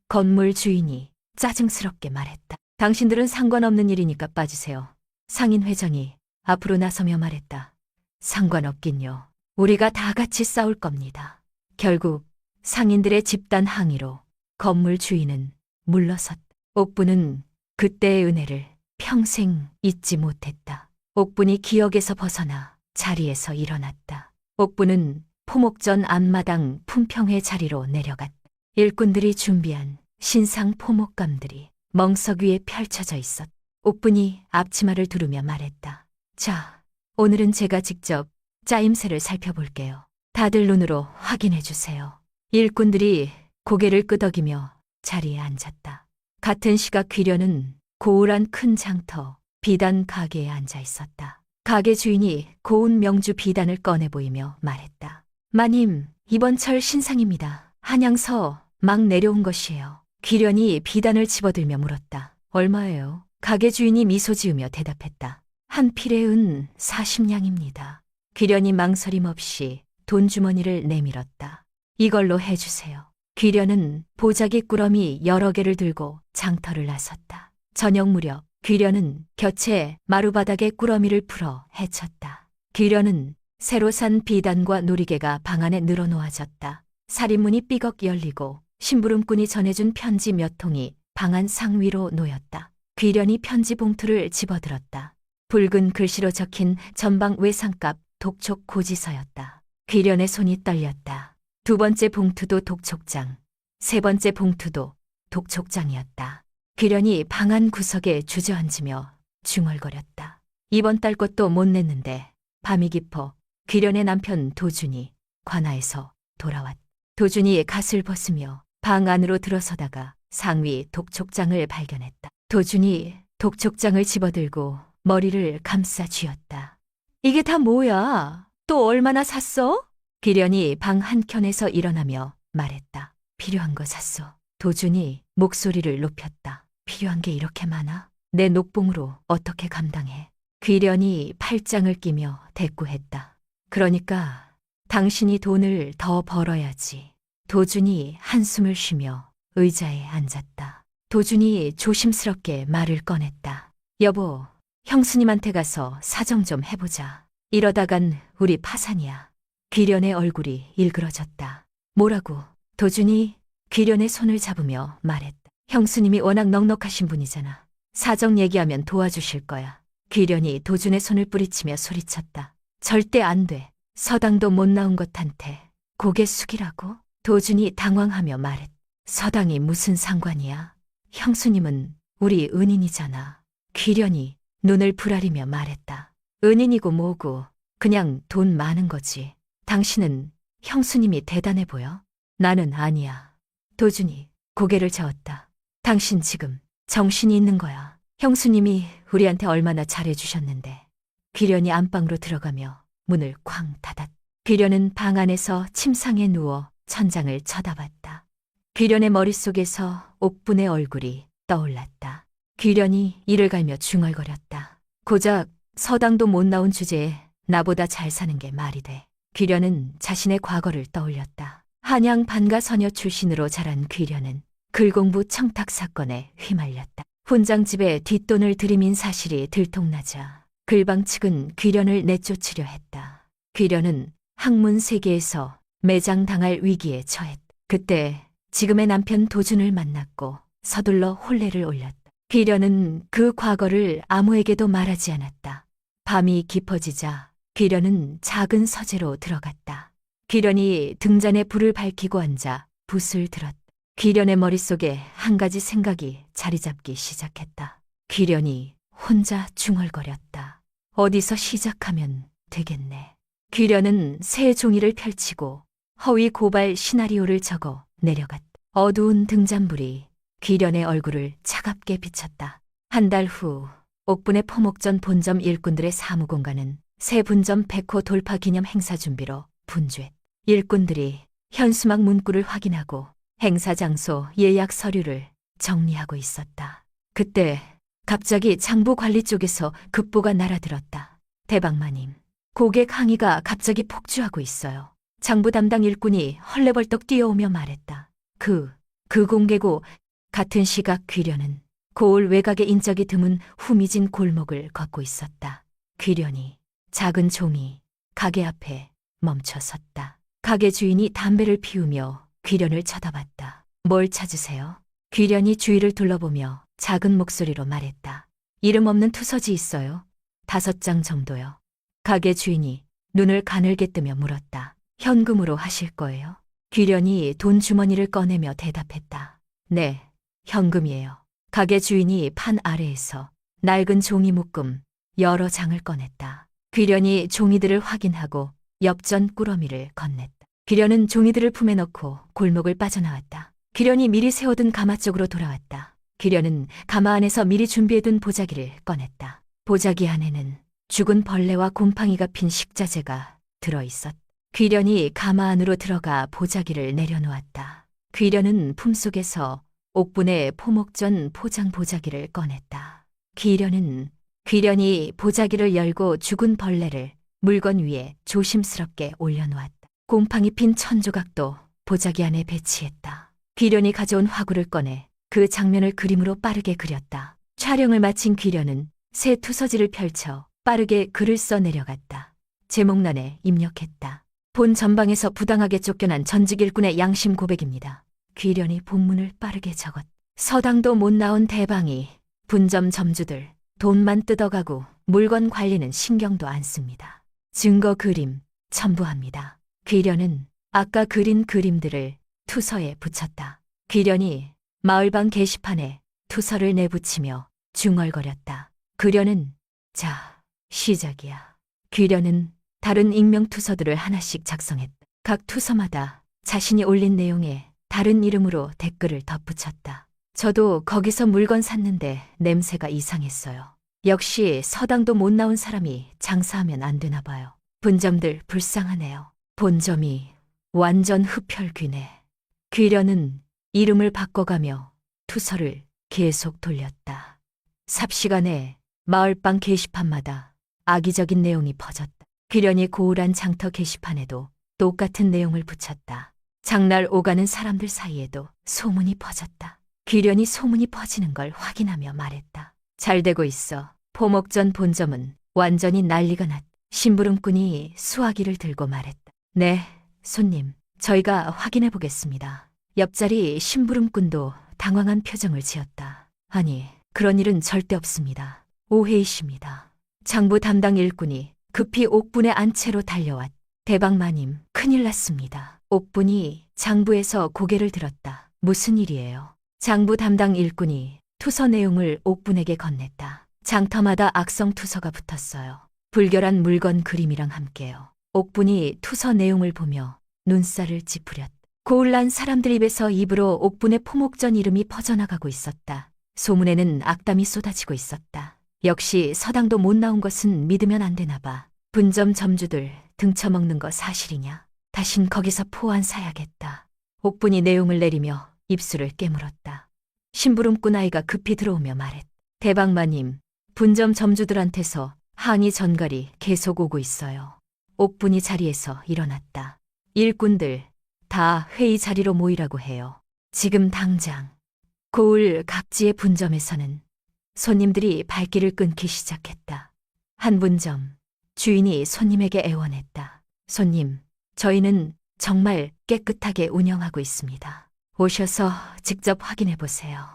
건물 주인이 짜증스럽게 말했다. 당신들은 상관없는 일이니까 빠지세요. 상인 회장이 앞으로 나서며 말했다. 상관없긴요. 우리가 다 같이 싸울 겁니다. 결국 상인들의 집단 항의로 건물 주인은 물러섰다. 옥분은 그때의 은혜를 평생 잊지 못했다. 옥분이 기억에서 벗어나 자리에서 일어났다. 옥분은 포목전 앞마당 품평회 자리로 내려갔다. 일꾼들이 준비한 신상 포목감들이 멍석 위에 펼쳐져 있었다. 옥분이 앞치마를 두르며 말했다. 자, 오늘은 제가 직접 짜임새를 살펴볼게요. 다들 눈으로 확인해 주세요. 일꾼들이 고개를 끄덕이며 자리에 앉았다. 같은 시각 귀련은 고울한 큰 장터 비단 가게에 앉아 있었다. 가게 주인이 고운 명주 비단을 꺼내 보이며 말했다. 마님, 이번 철 신상입니다. 한양서 막 내려온 것이에요. 귀련이 비단을 집어들며 물었다. 얼마예요? 가게 주인이 미소 지으며 대답했다. 한 필에 은 40냥입니다. 귀련이 망설임 없이 돈주머니를 내밀었다. 이걸로 해주세요. 귀련은 보자기 꾸러미 여러 개를 들고 장터를 나섰다. 저녁 무렵 귀련은 곁에 마루바닥에 꾸러미를 풀어 헤쳤다. 귀련은 새로 산 비단과 놀이개가 방 안에 늘어놓아졌다. 살인문이 삐걱 열리고 심부름꾼이 전해준 편지 몇 통이 방 안 상위로 놓였다. 귀련이 편지 봉투를 집어들었다. 붉은 글씨로 적힌 전방 외상값 독촉 고지서였다. 귀련의 손이 떨렸다. 두 번째 봉투도 독촉장, 세 번째 봉투도 독촉장이었다. 귀련이 방 안 구석에 주저앉으며 중얼거렸다. 이번 달 것도 못 냈는데 밤이 깊어 귀련의 남편 도준이 관아에서 돌아왔다. 도준이 갓을 벗으며 방 안으로 들어서다가 상위 독촉장을 발견했다. 도준이 독촉장을 집어들고 머리를 감싸 쥐었다. 이게 다 뭐야? 또 얼마나 샀어? 기련이 방 한켠에서 일어나며 말했다. 필요한 거 샀어. 도준이 목소리를 높였다. 필요한 게 이렇게 많아? 내 녹봉으로 어떻게 감당해? 기련이 팔짱을 끼며 대꾸했다. 그러니까 당신이 돈을 더 벌어야지. 도준이 한숨을 쉬며 의자에 앉았다. 도준이 조심스럽게 말을 꺼냈다. 여보, 형수님한테 가서 사정 좀 해보자. 이러다간 우리 파산이야. 기련의 얼굴이 일그러졌다. 뭐라고? 도준이 기련의 손을 잡으며 말했다. 형수님이 워낙 넉넉하신 분이잖아. 사정 얘기하면 도와주실 거야. 기련이 도준의 손을 뿌리치며 소리쳤다. 절대 안 돼. 서당도 못 나온 것한테 고개 숙이라고? 도준이 당황하며 말했다. 서당이 무슨 상관이야? 형수님은 우리 은인이잖아. 기련이 눈을 부라리며 말했다. 은인이고 뭐고 그냥 돈 많은 거지. 당신은 형수님이 대단해 보여? 나는 아니야. 도준이 고개를 저었다. 당신 지금 정신이 있는 거야. 형수님이 우리한테 얼마나 잘해주셨는데. 기련이 안방으로 들어가며 문을 쾅 닫았다. 기련은 방 안에서 침상에 누워 천장을 쳐다봤다. 기련의 머릿속에서 옥분의 얼굴이 떠올랐다. 기련이 이를 갈며 중얼거렸다. 고작 서당도 못 나온 주제에 나보다 잘 사는 게 말이 돼. 기련은 자신의 과거를 떠올렸다. 한양 반가서녀 출신으로 자란 기련은 글공부 청탁 사건에 휘말렸다. 훈장집에 뒷돈을 들이민 사실이 들통나자 글방 측은 기련을 내쫓으려 했다. 기련은 학문 세계에서 매장당할 위기에 처했다. 그때 지금의 남편 도준을 만났고 서둘러 혼례를 올렸다. 기련은 그 과거를 아무에게도 말하지 않았다. 밤이 깊어지자 기련은 작은 서재로 들어갔다. 기련이 등잔에 불을 밝히고 앉아 붓을 들었다. 기련의 머릿속에 한 가지 생각이 자리 잡기 시작했다. 기련이 혼자 중얼거렸다. 어디서 시작하면 되겠네. 기련은 새 종이를 펼치고 허위 고발 시나리오를 적어 내려갔다. 어두운 등잔불이 기련의 얼굴을 차갑게 비쳤다. 한 달 후 옥분의 포목전 본점 일꾼들의 사무공간은 새 분점 100호 돌파 기념 행사 준비로 분주했다. 일꾼들이 현수막 문구를 확인하고 행사 장소 예약 서류를 정리하고 있었다. 그때 갑자기 장부 관리 쪽에서 급보가 날아들었다. 대박마님, 고객 항의가 갑자기 폭주하고 있어요. 장부 담당 일꾼이 헐레벌떡 뛰어오며 말했다. 그 공개고. 같은 시각 귀련은 고을 외곽에 인적이 드문 후미진 골목을 걷고 있었다. 귀련이 작은 종이 가게 앞에 멈춰 섰다. 가게 주인이 담배를 피우며 귀련을 쳐다봤다. 뭘 찾으세요? 귀련이 주위를 둘러보며 작은 목소리로 말했다. 이름 없는 투서지 있어요. 5장 정도요. 가게 주인이 눈을 가늘게 뜨며 물었다. 현금으로 하실 거예요? 귀련이 돈 주머니를 꺼내며 대답했다. 네, 현금이에요. 가게 주인이 판 아래에서 낡은 종이 묶음 여러 장을 꺼냈다. 귀련이 종이들을 확인하고 엽전 꾸러미를 건넸다. 귀련은 종이들을 품에 넣고 골목을 빠져나왔다. 귀련이 미리 세워둔 가마 쪽으로 돌아왔다. 귀련은 가마 안에서 미리 준비해둔 보자기를 꺼냈다. 보자기 안에는 죽은 벌레와 곰팡이가 핀 식자재가 들어있었다. 귀련이 가마 안으로 들어가 보자기를 내려놓았다. 귀련은 품속에서 옥분의 포목전 포장 보자기를 꺼냈다. 귀련이 보자기를 열고 죽은 벌레를 물건 위에 조심스럽게 올려놓았다. 곰팡이 핀 천조각도 보자기 안에 배치했다. 귀련이 가져온 화구를 꺼내 그 장면을 그림으로 빠르게 그렸다. 촬영을 마친 귀련은 새 투서지를 펼쳐 빠르게 글을 써 내려갔다. 제목란에 입력했다. 본 전방에서 부당하게 쫓겨난 전직 일꾼의 양심 고백입니다. 귀련이 본문을 빠르게 적었다. 서당도 못 나온 대방이 분점 점주들 돈만 뜯어가고 물건 관리는 신경도 안 씁니다. 증거 그림 첨부합니다. 귀련은 아까 그린 그림들을 투서에 붙였다. 귀련이 마을방 게시판에 투서를 내붙이며 중얼거렸다. 귀련은 자, 시작이야. 귀련은 다른 익명 투서들을 하나씩 작성했다. 각 투서마다 자신이 올린 내용에 다른 이름으로 댓글을 덧붙였다. 저도 거기서 물건 샀는데 냄새가 이상했어요. 역시 서당도 못 나온 사람이 장사하면 안 되나 봐요. 분점들 불쌍하네요. 본점이 완전 흡혈귀네. 귀련은 이름을 바꿔가며 투서를 계속 돌렸다. 삽시간에 마을방 게시판마다 악의적인 내용이 퍼졌다. 귀련이 고울한 장터 게시판에도 똑같은 내용을 붙였다. 장날 오가는 사람들 사이에도 소문이 퍼졌다. 귀련이 소문이 퍼지는 걸 확인하며 말했다. 잘 되고 있어. 포목전 본점은 완전히 난리가 났다. 심부름꾼이 수화기를 들고 말했다. 네, 손님. 저희가 확인해 보겠습니다. 옆자리 심부름꾼도 당황한 표정을 지었다. 아니, 그런 일은 절대 없습니다. 오해이십니다. 장부 담당 일꾼이 급히 옥분의 안채로 달려왔다. 대방마님, 큰일 났습니다. 옥분이 장부에서 고개를 들었다. 무슨 일이에요? 장부 담당 일꾼이 투서 내용을 옥분에게 건넸다. 장터마다 악성 투서가 붙었어요. 불결한 물건 그림이랑 함께요. 옥분이 투서 내용을 보며 눈살을 찌푸렸다. 고울난 사람들 입에서 입으로 옥분의 포목전 이름이 퍼져나가고 있었다. 소문에는 악담이 쏟아지고 있었다. 역시 서당도 못 나온 것은 믿으면 안 되나 봐. 분점 점주들 등쳐먹는 거 사실이냐? 다신 거기서 포 안 사야겠다. 옥분이 내용을 내리며 입술을 깨물었다. 심부름꾼 아이가 급히 들어오며 말했다. 대방마님, 분점 점주들한테서 항의 전갈이 계속 오고 있어요. 옥분이 자리에서 일어났다. 일꾼들 다 회의 자리로 모이라고 해요. 지금 당장. 고을 각지의 분점에서는 손님들이 발길을 끊기 시작했다. 한 분점 주인이 손님에게 애원했다. 손님, 저희는 정말 깨끗하게 운영하고 있습니다. 오셔서 직접 확인해 보세요.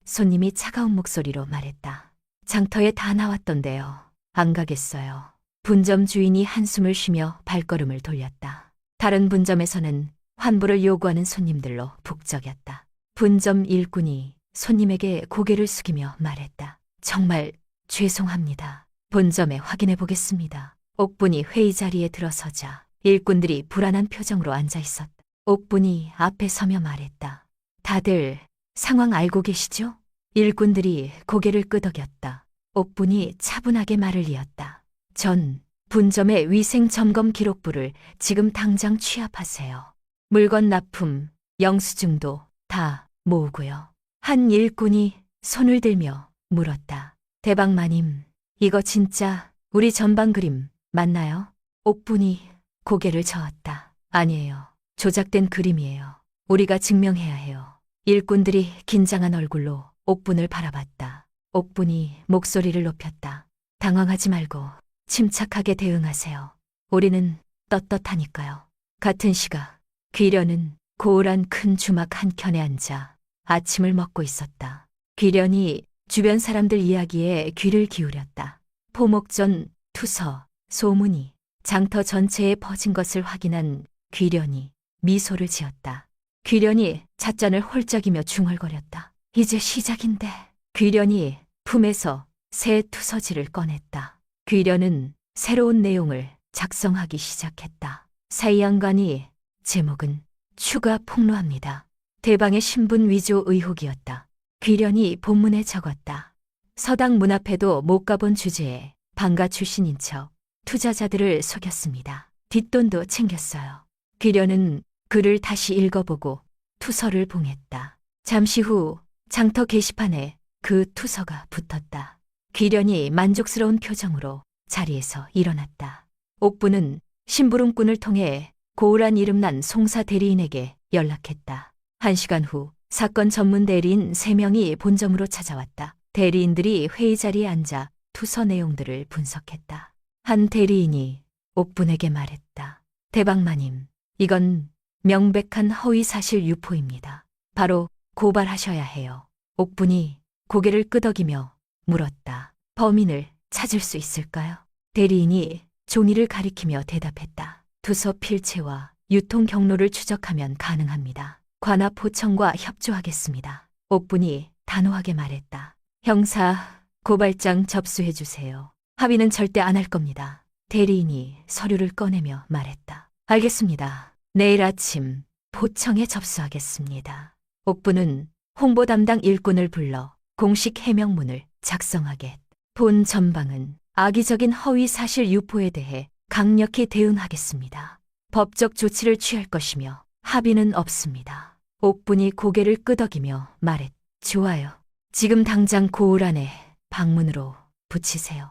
손님이 차가운 목소리로 말했다. 장터에 다 나왔던데요. 안 가겠어요. 분점 주인이 한숨을 쉬며 발걸음을 돌렸다. 다른 분점에서는 환불을 요구하는 손님들로 북적였다. 분점 일꾼이 손님에게 고개를 숙이며 말했다. 정말 죄송합니다. 본점에 확인해 보겠습니다. 옥분이 회의 자리에 들어서자 일꾼들이 불안한 표정으로 앉아 있었다. 옥분이 앞에 서며 말했다. 다들 상황 알고 계시죠? 일꾼들이 고개를 끄덕였다. 옥분이 차분하게 말을 이었다. 전 분점의 위생 점검 기록부를 지금 당장 취합하세요. 물건 납품, 영수증도 다 모으고요. 한 일꾼이 손을 들며 물었다. 대방마님, 이거 진짜 우리 전방 그림 맞나요? 옥분이 고개를 저었다. 아니에요. 조작된 그림이에요. 우리가 증명해야 해요. 일꾼들이 긴장한 얼굴로 옥분을 바라봤다. 옥분이 목소리를 높였다. 당황하지 말고 침착하게 대응하세요. 우리는 떳떳하니까요. 같은 시각 귀련은 고울한 큰 주막 한켠에 앉아 아침을 먹고 있었다. 귀련이 주변 사람들 이야기에 귀를 기울였다. 포목전 투서 소문이 장터 전체에 퍼진 것을 확인한 귀련이 미소를 지었다. 귀련이 찻잔을 홀짝이며 중얼거렸다. 이제 시작인데. 귀련이 품에서 새 투서지를 꺼냈다. 귀련은 새로운 내용을 작성하기 시작했다. 사이양간이 제목은 추가 폭로합니다. 대방의 신분 위조 의혹이었다. 귀련이 본문에 적었다. 서당 문 앞에도 못 가본 주제에 방가 출신인 척 투자자들을 속였습니다. 뒷돈도 챙겼어요. 귀련은 글을 다시 읽어보고 투서를 봉했다. 잠시 후 장터 게시판에 그 투서가 붙었다. 귀련이 만족스러운 표정으로 자리에서 일어났다. 옥부는 심부름꾼을 통해 고울한 이름난 송사 대리인에게 연락했다. 1시간 후 사건 전문 대리인 3명이 본점으로 찾아왔다. 대리인들이 회의 자리에 앉아 투서 내용들을 분석했다. 한 대리인이 옥분에게 말했다. 대방마님, 이건 명백한 허위사실 유포입니다. 바로 고발하셔야 해요. 옥분이 고개를 끄덕이며 물었다. 범인을 찾을 수 있을까요? 대리인이 종이를 가리키며 대답했다. 투서 필체와 유통 경로를 추적하면 가능합니다. 관합 포청과 협조하겠습니다. 옥분이 단호하게 말했다. 형사, 고발장 접수해 주세요. 합의는 절대 안 할 겁니다. 대리인이 서류를 꺼내며 말했다. 알겠습니다. 내일 아침 포청에 접수하겠습니다. 옥부는 홍보 담당 일꾼을 불러 공식 해명문을 작성하게 했다. 본 전방은 악의적인 허위 사실 유포에 대해 강력히 대응하겠습니다. 법적 조치를 취할 것이며 합의는 없습니다. 옥분이 고개를 끄덕이며 말했다. 좋아요. 지금 당장 고을 안에 방문으로 붙이세요.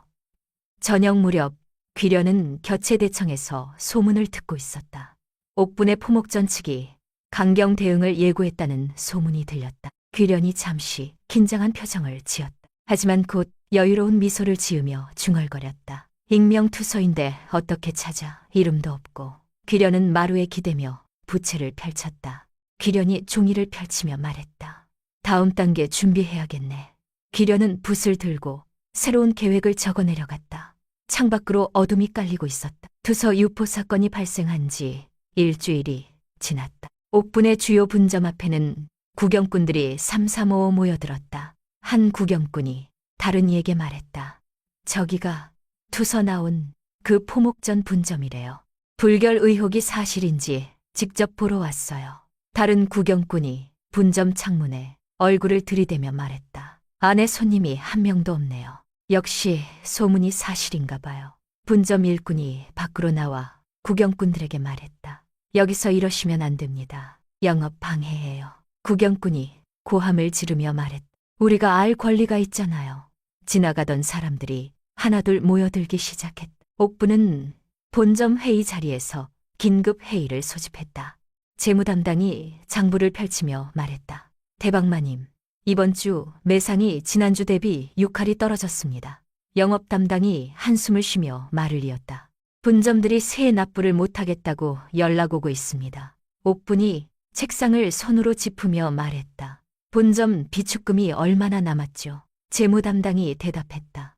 저녁 무렵 귀련은 겨체대청에서 소문을 듣고 있었다. 옥분의 포목전 측이 강경 대응을 예고했다는 소문이 들렸다. 귀련이 잠시 긴장한 표정을 지었다. 하지만 곧 여유로운 미소를 지으며 중얼거렸다. 익명투소인데 어떻게 찾아 이름도 없고. 귀련은 마루에 기대며 부채를 펼쳤다. 귀련이 종이를 펼치며 말했다. 다음 단계 준비해야겠네. 귀련은 붓을 들고 새로운 계획을 적어내려갔다. 창밖으로 어둠이 깔리고 있었다. 투서 유포 사건이 발생한 지 일주일이 지났다. 옥분의 주요 분점 앞에는 구경꾼들이 삼삼오오 모여들었다. 한 구경꾼이 다른 이에게 말했다. 저기가 투서 나온 그 포목전 분점이래요. 불결 의혹이 사실인지 직접 보러 왔어요. 다른 구경꾼이 분점 창문에 얼굴을 들이대며 말했다. 안에 손님이 한 명도 없네요. 역시 소문이 사실인가 봐요. 분점 일꾼이 밖으로 나와 구경꾼들에게 말했다. 여기서 이러시면 안 됩니다. 영업 방해해요. 구경꾼이 고함을 지르며 말했다. 우리가 알 권리가 있잖아요. 지나가던 사람들이 하나둘 모여들기 시작했다. 옥부는 본점 회의 자리에서 긴급 회의를 소집했다. 재무 담당이 장부를 펼치며 말했다. 대박마님, 이번 주 매상이 지난주 대비 6할이 떨어졌습니다. 영업 담당이 한숨을 쉬며 말을 이었다. 분점들이 새 납부를 못하겠다고 연락 오고 있습니다. 옥분이 책상을 손으로 짚으며 말했다. 본점 비축금이 얼마나 남았죠? 재무 담당이 대답했다.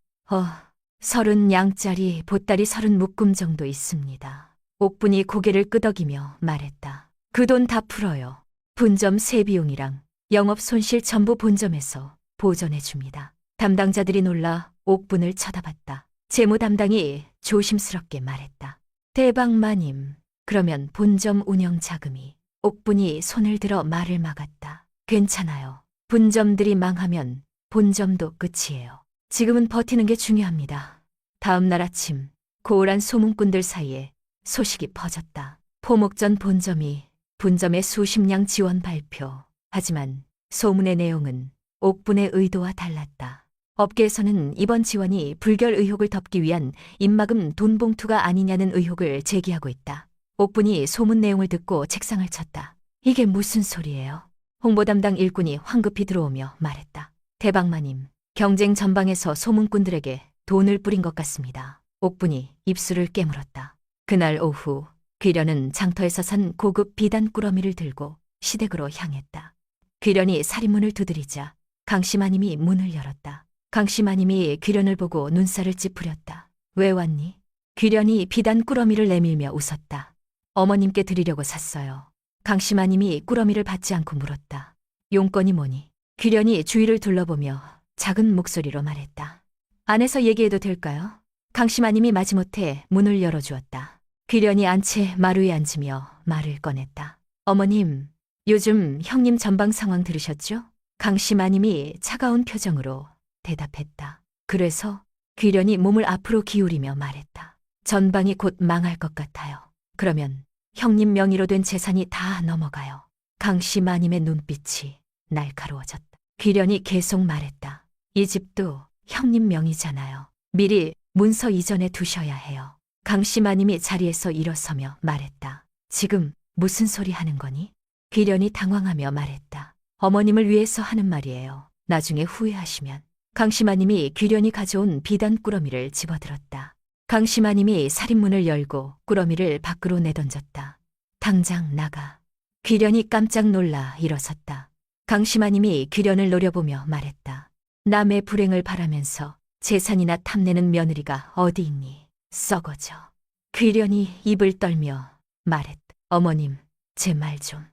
30양짜리 보따리 30묶음 정도 있습니다. 옥분이 고개를 끄덕이며 말했다. 그 돈 다 풀어요. 분점 세비용이랑 영업 손실 전부 본점에서 보전해 줍니다. 담당자들이 놀라 옥분을 쳐다봤다. 재무 담당이 조심스럽게 말했다. 대박마님, 그러면 본점 운영 자금이. 옥분이 손을 들어 말을 막았다. 괜찮아요. 분점들이 망하면 본점도 끝이에요. 지금은 버티는 게 중요합니다. 다음 날 아침 고울한 소문꾼들 사이에 소식이 퍼졌다. 포목전 본점이 분점의 수십량 지원 발표. 하지만 소문의 내용은 옥분의 의도와 달랐다. 업계에서는 이번 지원이 불결 의혹을 덮기 위한 입막음 돈봉투가 아니냐는 의혹을 제기하고 있다. 옥분이 소문 내용을 듣고 책상을 쳤다. 이게 무슨 소리예요? 홍보 담당 일꾼이 황급히 들어오며 말했다. 대박마님, 경쟁 전방에서 소문꾼들에게 돈을 뿌린 것 같습니다. 옥분이 입술을 깨물었다. 그날 오후 귀련은 장터에서 산 고급 비단 꾸러미를 들고 시댁으로 향했다. 귀련이 살인문을 두드리자 강씨마님이 문을 열었다. 강씨마님이 귀련을 보고 눈살을 찌푸렸다. 왜 왔니? 귀련이 비단 꾸러미를 내밀며 웃었다. 어머님께 드리려고 샀어요. 강씨마님이 꾸러미를 받지 않고 물었다. 용건이 뭐니? 귀련이 주위를 둘러보며 작은 목소리로 말했다. 안에서 얘기해도 될까요? 강씨마님이 마지못해 문을 열어주었다. 귀련이 안채 마루에 앉으며 말을 꺼냈다. 어머님, 요즘 형님 전방 상황 들으셨죠? 강씨마님이 차가운 표정으로 대답했다. 그래서 귀련이 몸을 앞으로 기울이며 말했다. 전방이 곧 망할 것 같아요. 그러면 형님 명의로 된 재산이 다 넘어가요. 강씨마님의 눈빛이 날카로워졌다. 귀련이 계속 말했다. 이 집도 형님 명의잖아요. 미리 문서 이전에 두셔야 해요. 강씨마님이 자리에서 일어서며 말했다. 지금 무슨 소리 하는 거니? 귀련이 당황하며 말했다. 어머님을 위해서 하는 말이에요. 나중에 후회하시면. 강씨마님이 귀련이 가져온 비단 꾸러미를 집어들었다. 강씨마님이 살인문을 열고 꾸러미를 밖으로 내던졌다. 당장 나가. 귀련이 깜짝 놀라 일어섰다. 강씨마님이 귀련을 노려보며 말했다. 남의 불행을 바라면서 재산이나 탐내는 며느리가 어디 있니? 썩어져. 귀련이 입을 떨며 말했다. 어머님, 제 말 좀.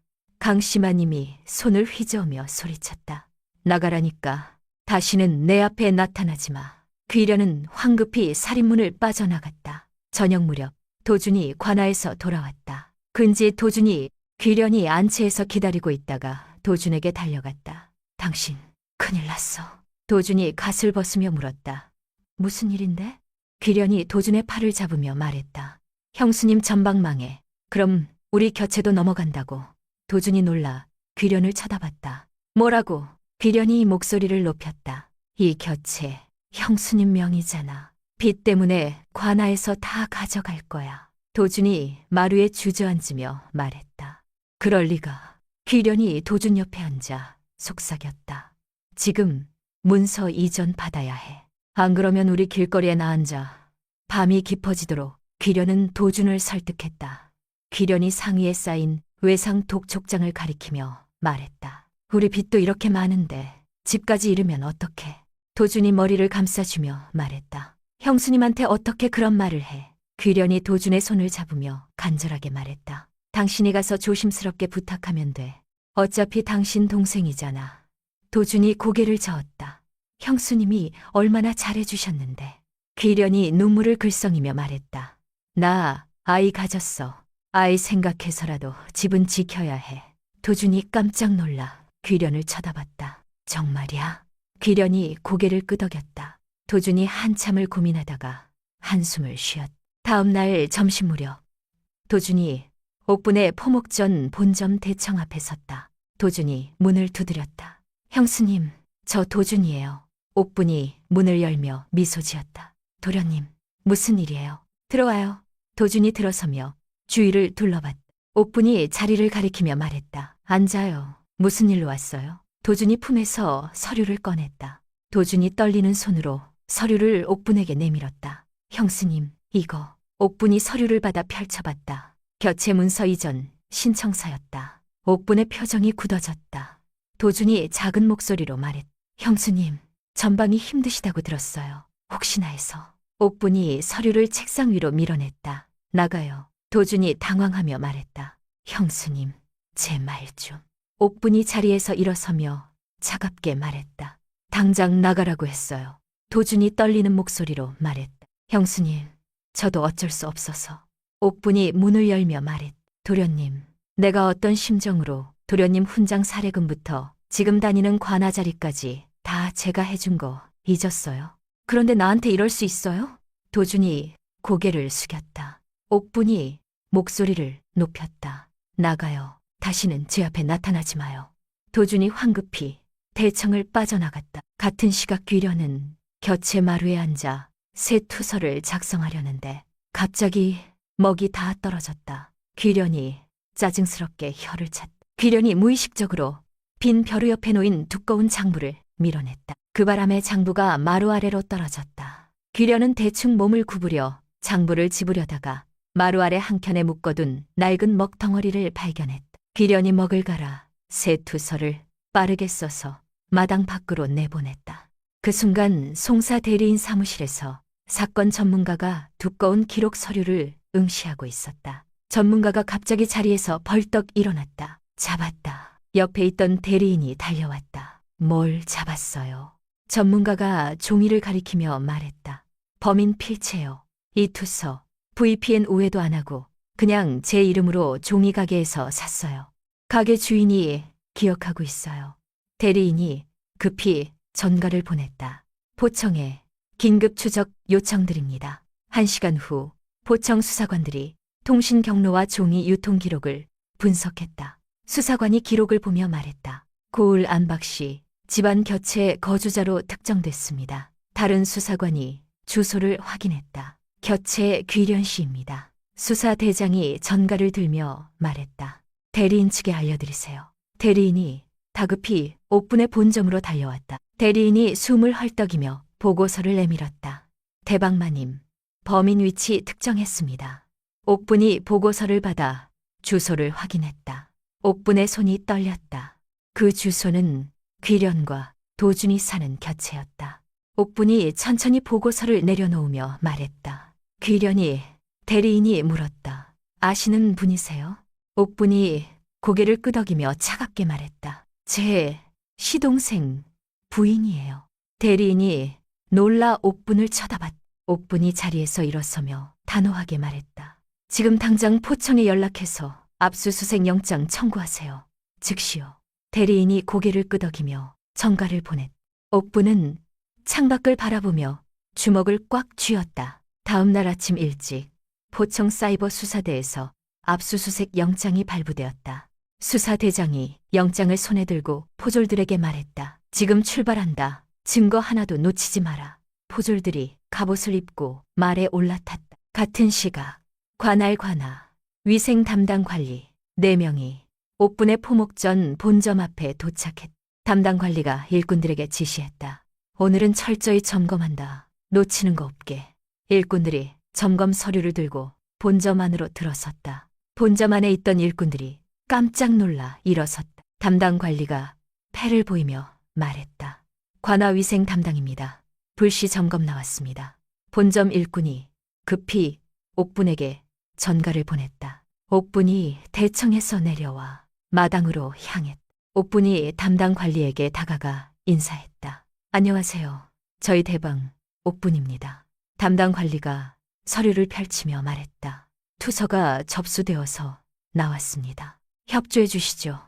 강씨마님이 손을 휘저으며 소리쳤다. 나가라니까. 다시는 내 앞에 나타나지 마. 귀련은 황급히 살인문을 빠져나갔다. 저녁 무렵 도준이 관아에서 돌아왔다. 근지 도준이 귀련이 안채에서 기다리고 있다가 도준에게 달려갔다. 당신 큰일 났어. 도준이 갓을 벗으며 물었다. 무슨 일인데? 귀련이 도준의 팔을 잡으며 말했다. 형수님 전방망에. 그럼 우리 곁에도 넘어간다고. 도준이 놀라 귀련을 쳐다봤다. 뭐라고? 귀련이 목소리를 높였다. 이 곁에 형수님 명이잖아. 빚 때문에 관아에서 다 가져갈 거야. 도준이 마루에 주저앉으며 말했다. 그럴 리가. 귀련이 도준 옆에 앉아 속삭였다. 지금 문서 이전 받아야 해. 안 그러면 우리 길거리에 나앉아. 밤이 깊어지도록 귀련은 도준을 설득했다. 귀련이 상위에 쌓인 외상 독촉장을 가리키며 말했다. 우리 빚도 이렇게 많은데 집까지 잃으면 어떡해. 도준이 머리를 감싸주며 말했다. 형수님한테 어떻게 그런 말을 해. 귀련이 도준의 손을 잡으며 간절하게 말했다. 당신이 가서 조심스럽게 부탁하면 돼. 어차피 당신 동생이잖아. 도준이 고개를 저었다. 형수님이 얼마나 잘해주셨는데. 귀련이 눈물을 글썽이며 말했다. 나 아이 가졌어. 아이 생각해서라도 집은 지켜야 해. 도준이 깜짝 놀라 귀련을 쳐다봤다. 정말이야? 귀련이 고개를 끄덕였다. 도준이 한참을 고민하다가 한숨을 쉬었다. 다음 날 점심 무렵 도준이 옥분의 포목전 본점 대청 앞에 섰다. 도준이 문을 두드렸다. 형수님, 저 도준이에요. 옥분이 문을 열며 미소 지었다. 도련님, 무슨 일이에요? 들어와요. 도준이 들어서며 주위를 둘러봤다. 옥분이 자리를 가리키며 말했다. 앉아요. 무슨 일로 왔어요? 도준이 품에서 서류를 꺼냈다. 도준이 떨리는 손으로 서류를 옥분에게 내밀었다. 형수님, 이거. 옥분이 서류를 받아 펼쳐봤다. 곁에 문서 이전 신청서였다. 옥분의 표정이 굳어졌다. 도준이 작은 목소리로 말했다. 형수님, 전방이 힘드시다고 들었어요. 혹시나 해서. 옥분이 서류를 책상 위로 밀어냈다. 나가요. 도준이 당황하며 말했다. 형수님, 제 말 좀. 옥분이 자리에서 일어서며 차갑게 말했다. 당장 나가라고 했어요. 도준이 떨리는 목소리로 말했다. 형수님, 저도 어쩔 수 없어서. 옥분이 문을 열며 말했다. 도련님, 내가 어떤 심정으로 도련님 훈장 사례금부터 지금 다니는 관아 자리까지 다 제가 해준 거 잊었어요? 그런데 나한테 이럴 수 있어요? 도준이 고개를 숙였다. 옥분이 목소리를 높였다. 나가요. 다시는 제 앞에 나타나지 마요. 도준이 황급히 대청을 빠져나갔다. 같은 시각 귀련은 곁에 마루에 앉아 새 투서를 작성하려는데 갑자기 먹이 다 떨어졌다. 귀련이 짜증스럽게 혀를 찼다. 귀련이 무의식적으로 빈 벼루 옆에 놓인 두꺼운 장부를 밀어냈다. 그 바람에 장부가 마루 아래로 떨어졌다. 귀련은 대충 몸을 구부려 장부를 집으려다가 마루 아래 한켠에 묶어둔 낡은 먹덩어리를 발견했다. 귀련이 먹을 갈아 새 투서를 빠르게 써서 마당 밖으로 내보냈다. 그 순간 송사 대리인 사무실에서 사건 전문가가 두꺼운 기록 서류를 응시하고 있었다. 전문가가 갑자기 자리에서 벌떡 일어났다. 잡았다. 옆에 있던 대리인이 달려왔다. 뭘 잡았어요? 전문가가 종이를 가리키며 말했다. 범인 필체요. 이 투서 VPN 오해도 안 하고 그냥 제 이름으로 종이 가게에서 샀어요. 가게 주인이 기억하고 있어요. 대리인이 급히 전가를 보냈다. 포청에 긴급 추적 요청드립니다. 1시간 후 포청 수사관들이 통신 경로와 종이 유통 기록을 분석했다. 수사관이 기록을 보며 말했다. 고을 안박 씨 집안 곁에 거주자로 특정됐습니다. 다른 수사관이 주소를 확인했다. 곁에 귀련 씨입니다. 수사대장이 전가를 들며 말했다. 대리인 측에 알려드리세요. 대리인이 다급히 옥분의 본점으로 달려왔다. 대리인이 숨을 헐떡이며 보고서를 내밀었다. 대방마님, 범인 위치 특정했습니다. 옥분이 보고서를 받아 주소를 확인했다. 옥분의 손이 떨렸다. 그 주소는 귀련과 도준이 사는 곁에였다. 옥분이 천천히 보고서를 내려놓으며 말했다. 귀련이 대리인이 물었다. 아시는 분이세요? 옥분이 고개를 끄덕이며 차갑게 말했다. 제 시동생 부인이에요. 대리인이 놀라 옥분을 쳐다봤다. 옥분이 자리에서 일어서며 단호하게 말했다. 지금 당장 포청에 연락해서 압수수색 영장 청구하세요. 즉시요. 대리인이 고개를 끄덕이며 전가를 보냈. 옥부는 창밖을 바라보며 주먹을 꽉 쥐었다. 다음 날 아침 일찍 포청 사이버 수사대에서 압수수색 영장이 발부되었다. 수사대장이 영장을 손에 들고 포졸들에게 말했다. 지금 출발한다. 증거 하나도 놓치지 마라. 포졸들이 갑옷을 입고 말에 올라탔다. 같은 시각 관할 위생 담당 관리 4명이 옥분의 포목전 본점 앞에 도착했다. 담당 관리가 일꾼들에게 지시했다. 오늘은 철저히 점검한다. 놓치는 거 없게. 일꾼들이 점검 서류를 들고 본점 안으로 들어섰다. 본점 안에 있던 일꾼들이 깜짝 놀라 일어섰다. 담당 관리가 패를 보이며 말했다. 관아위생 담당입니다. 불시 점검 나왔습니다. 본점 일꾼이 급히 옥분에게 전가를 보냈다. 옥분이 대청에서 내려와 마당으로 향했다. 옥분이 담당 관리에게 다가가 인사했다. 안녕하세요. 저희 대방 옥분입니다. 담당 관리가 서류를 펼치며 말했다. 투서가 접수되어서 나왔습니다. 협조해 주시죠.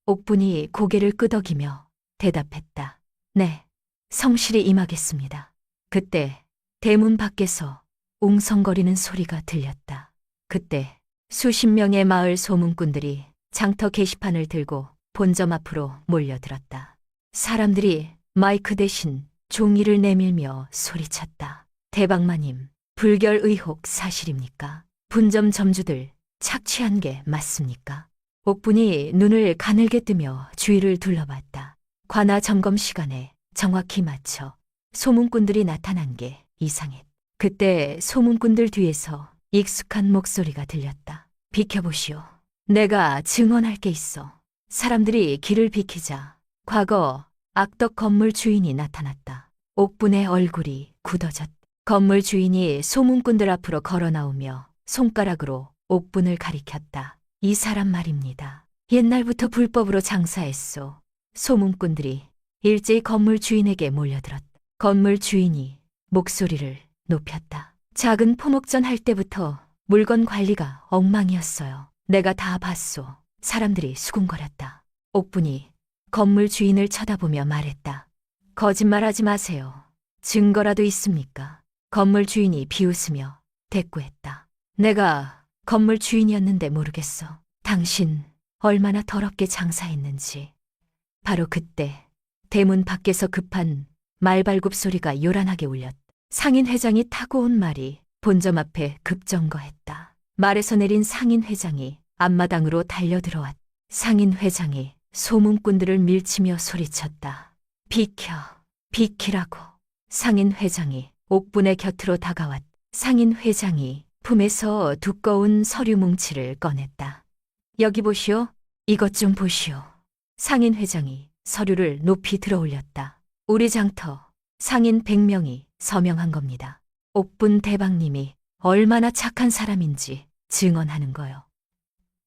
옥분이 고개를 끄덕이며 대답했다. 네, 성실히 임하겠습니다. 그때 대문 밖에서 웅성거리는 소리가 들렸다. 그때 수십 명의 마을 소문꾼들이 장터 게시판을 들고 본점 앞으로 몰려들었다. 사람들이 마이크 대신 종이를 내밀며 소리쳤다. 대방마님, 불결 의혹 사실입니까? 분점 점주들 착취한 게 맞습니까? 옥분이 눈을 가늘게 뜨며 주위를 둘러봤다. 관아 점검 시간에 정확히 맞춰 소문꾼들이 나타난 게 이상했다. 그때 소문꾼들 뒤에서 익숙한 목소리가 들렸다. 비켜보시오. 내가 증언할 게 있어. 사람들이 길을 비키자 과거 악덕 건물 주인이 나타났다. 옥분의 얼굴이 굳어졌다. 건물 주인이 소문꾼들 앞으로 걸어 나오며 손가락으로 옥분을 가리켰다. 이 사람 말입니다. 옛날부터 불법으로 장사했소. 소문꾼들이 일제히 건물 주인에게 몰려들었다. 건물 주인이 목소리를 높였다. 작은 포목전 할 때부터 물건 관리가 엉망이었어요. 내가 다 봤소. 사람들이 수군거렸다. 옥분이 건물 주인을 쳐다보며 말했다. 거짓말하지 마세요. 증거라도 있습니까? 건물 주인이 비웃으며 대꾸했다. 내가 건물 주인이었는데 모르겠어. 당신 얼마나 더럽게 장사했는지. 바로 그때 대문 밖에서 급한 말발굽 소리가 요란하게 울렸다. 상인 회장이 타고 온 말이 본점 앞에 급정거했다. 말에서 내린 상인 회장이 앞마당으로 달려들어왔다. 상인 회장이 소문꾼들을 밀치며 소리쳤다. 비켜, 비키라고. 상인 회장이 옥분의 곁으로 다가왔다. 상인 회장이 품에서 두꺼운 서류 뭉치를 꺼냈다. 여기 보시오. 이것 좀 보시오. 상인 회장이 서류를 높이 들어 올렸다. 우리 장터 상인 100명이 서명한 겁니다. 옥분 대방님이 얼마나 착한 사람인지 증언하는 거요.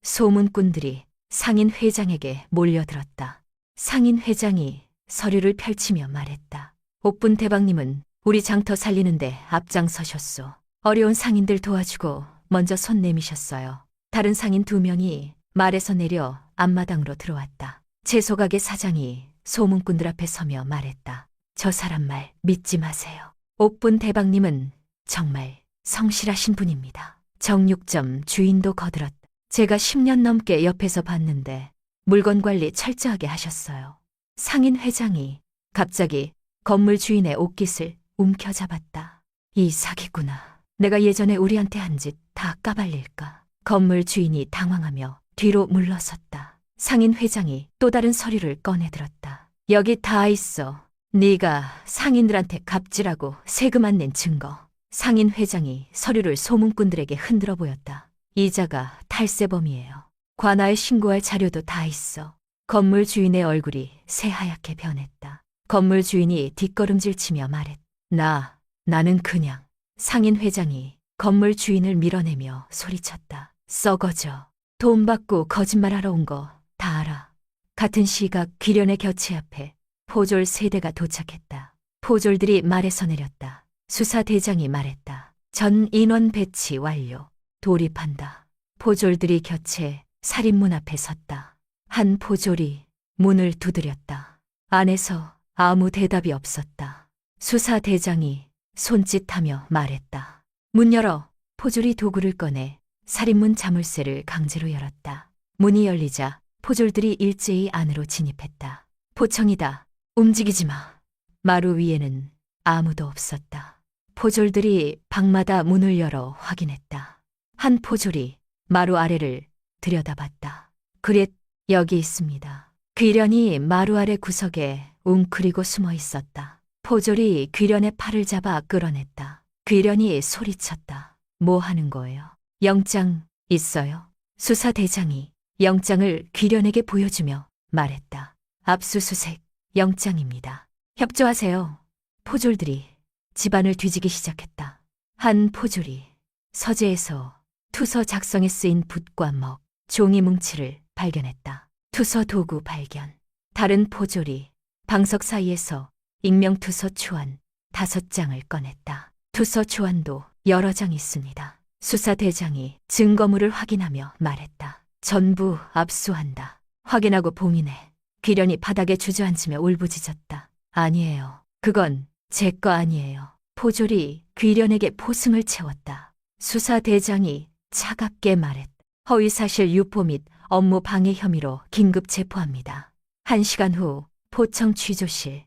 소문꾼들이 상인 회장에게 몰려들었다. 상인 회장이 서류를 펼치며 말했다. 옥분 대방님은 우리 장터 살리는데 앞장서셨소. 어려운 상인들 도와주고 먼저 손 내미셨어요. 다른 상인 2명이 말에서 내려 앞마당으로 들어왔다. 채소가게 사장이 소문꾼들 앞에 서며 말했다. 저 사람 말 믿지 마세요. 옥분 대방님은 정말 성실하신 분입니다. 정육점 주인도 거들었다. 제가 10년 넘게 옆에서 봤는데 물건 관리 철저하게 하셨어요. 상인 회장이 갑자기 건물 주인의 옷깃을 움켜잡았다. 이 사기구나. 내가 예전에 우리한테 한 짓 다 까발릴까. 건물 주인이 당황하며 뒤로 물러섰다. 상인 회장이 또 다른 서류를 꺼내들었다. 여기 다 있어. 네가 상인들한테 갑질하고 세금 안 낸 증거. 상인 회장이 서류를 소문꾼들에게 흔들어 보였다. 이자가 탈세범이에요. 관아에 신고할 자료도 다 있어. 건물 주인의 얼굴이 새하얗게 변했다. 건물 주인이 뒷걸음질치며 말했다. 나는 그냥. 상인 회장이 건물 주인을 밀어내며 소리쳤다. 썩어져. 돈 받고 거짓말하러 온 거 다 알아. 같은 시각 귀련의 곁에 앞에 포졸 3대가 도착했다. 포졸들이 말에서 내렸다. 수사대장이 말했다. 전 인원 배치 완료. 돌입한다. 포졸들이 곁에 살인문 앞에 섰다. 한 포졸이 문을 두드렸다. 안에서 아무 대답이 없었다. 수사대장이 손짓하며 말했다. 문 열어. 포졸이 도구를 꺼내 살인문 자물쇠를 강제로 열었다. 문이 열리자 포졸들이 일제히 안으로 진입했다. 포청이다. 움직이지 마. 마루 위에는 아무도 없었다. 포졸들이 방마다 문을 열어 확인했다. 한 포졸이 마루 아래를 들여다봤다. 그랬, 여기 있습니다. 귀련이 마루 아래 구석에 웅크리고 숨어 있었다. 포졸이 귀련의 팔을 잡아 끌어냈다. 귀련이 소리쳤다. 뭐 하는 거예요? 영장 있어요? 수사대장이 영장을 귀련에게 보여주며 말했다. 압수수색 영장입니다. 협조하세요. 포졸들이 집안을 뒤지기 시작했다. 한 포졸이 서재에서 투서 작성에 쓰인 붓과 먹, 종이 뭉치를 발견했다. 투서 도구 발견. 다른 포졸이 방석 사이에서 익명투서 초안 5장을 꺼냈다. 투서 초안도 여러 장 있습니다. 수사대장이 증거물을 확인하며 말했다. 전부 압수한다. 확인하고 봉인해. 귀련이 바닥에 주저앉으며 울부짖었다. 아니에요. 그건 제 거 아니에요. 포졸이 귀련에게 포승을 채웠다. 수사대장이 차갑게 말했다. 허위사실 유포 및 업무 방해 혐의로 긴급 체포합니다. 1시간 후 포청 취조실.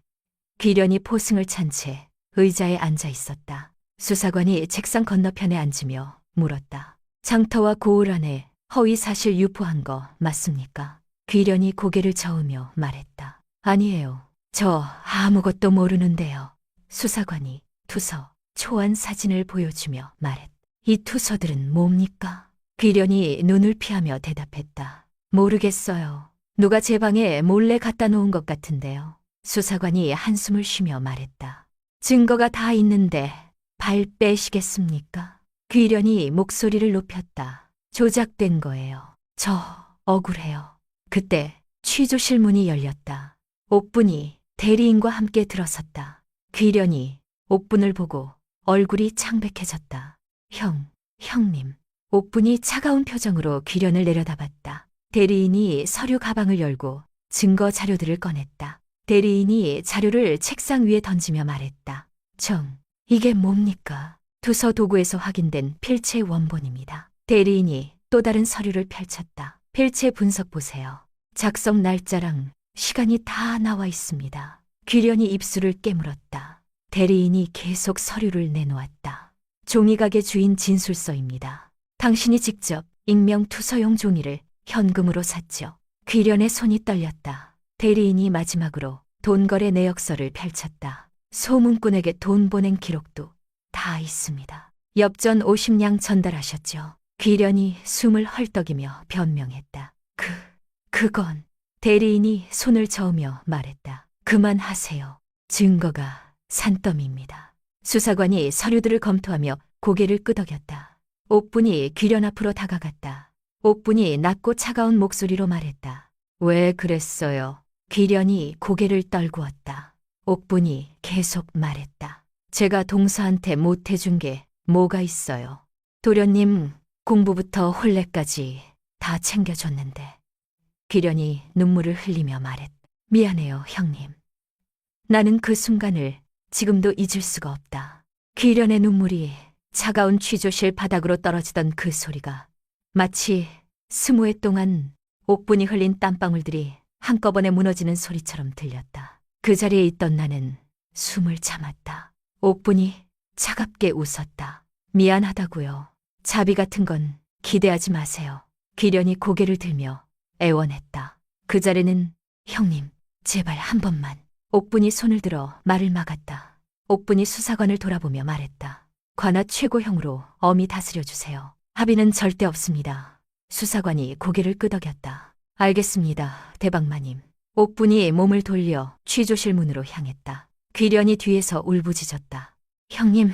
귀련이 포승을 찬 채 의자에 앉아 있었다. 수사관이 책상 건너편에 앉으며 물었다. 장터와 고을 안에 허위사실 유포한 거 맞습니까? 귀련이 고개를 저으며 말했다. 아니에요. 저 아무것도 모르는데요. 수사관이 투서, 초안 사진을 보여주며 말했다. 이 투서들은 뭡니까? 귀련이 눈을 피하며 대답했다. 모르겠어요. 누가 제 방에 몰래 갖다 놓은 것 같은데요. 수사관이 한숨을 쉬며 말했다. 증거가 다 있는데 발 빼시겠습니까? 귀련이 목소리를 높였다. 조작된 거예요. 저 억울해요. 그때 취조실 문이 열렸다. 옥분이 대리인과 함께 들어섰다. 귀련이 옥분을 보고 얼굴이 창백해졌다. 형님. 옥분이 차가운 표정으로 귀련을 내려다봤다. 대리인이 서류 가방을 열고 증거 자료들을 꺼냈다. 대리인이 자료를 책상 위에 던지며 말했다. 이게 뭡니까? 투서 도구에서 확인된 필체 원본입니다. 대리인이 또 다른 서류를 펼쳤다. 필체 분석 보세요. 작성 날짜랑 시간이 다 나와 있습니다. 귀련이 입술을 깨물었다. 대리인이 계속 서류를 내놓았다. 종이가게 주인 진술서입니다. 당신이 직접 익명 투서용 종이를 현금으로 샀죠. 귀련의 손이 떨렸다. 대리인이 마지막으로 돈거래 내역서를 펼쳤다. 소문꾼에게 돈 보낸 기록도 다 있습니다. 엽전 50냥 전달하셨죠. 귀련이 숨을 헐떡이며 변명했다. 그건 대리인이 손을 저으며 말했다. 그만하세요. 증거가 산더미입니다. 수사관이 서류들을 검토하며 고개를 끄덕였다. 옥분이 귀련 앞으로 다가갔다. 옥분이 낮고 차가운 목소리로 말했다. 왜 그랬어요? 귀련이 고개를 떨구었다. 옥분이 계속 말했다. 제가 동서한테 못해준 게 뭐가 있어요? 도련님 공부부터 혼례까지 다 챙겨줬는데. 귀련이 눈물을 흘리며 말했다. 미안해요, 형님. 나는 그 순간을 지금도 잊을 수가 없다. 귀련의 눈물이 차가운 취조실 바닥으로 떨어지던 그 소리가 마치 20회 동안 옥분이 흘린 땀방울들이 한꺼번에 무너지는 소리처럼 들렸다. 그 자리에 있던 나는 숨을 참았다. 옥분이 차갑게 웃었다. 미안하다고요. 자비 같은 건 기대하지 마세요. 귀련이 고개를 들며 애원했다. 그 자리는 형님, 제발 한 번만. 옥분이 손을 들어 말을 막았다. 옥분이 수사관을 돌아보며 말했다. 관아 최고형으로 엄히 다스려주세요. 합의는 절대 없습니다. 수사관이 고개를 끄덕였다. 알겠습니다, 대방마님. 옥분이 몸을 돌려 취조실 문으로 향했다. 귀련이 뒤에서 울부짖었다. 형님.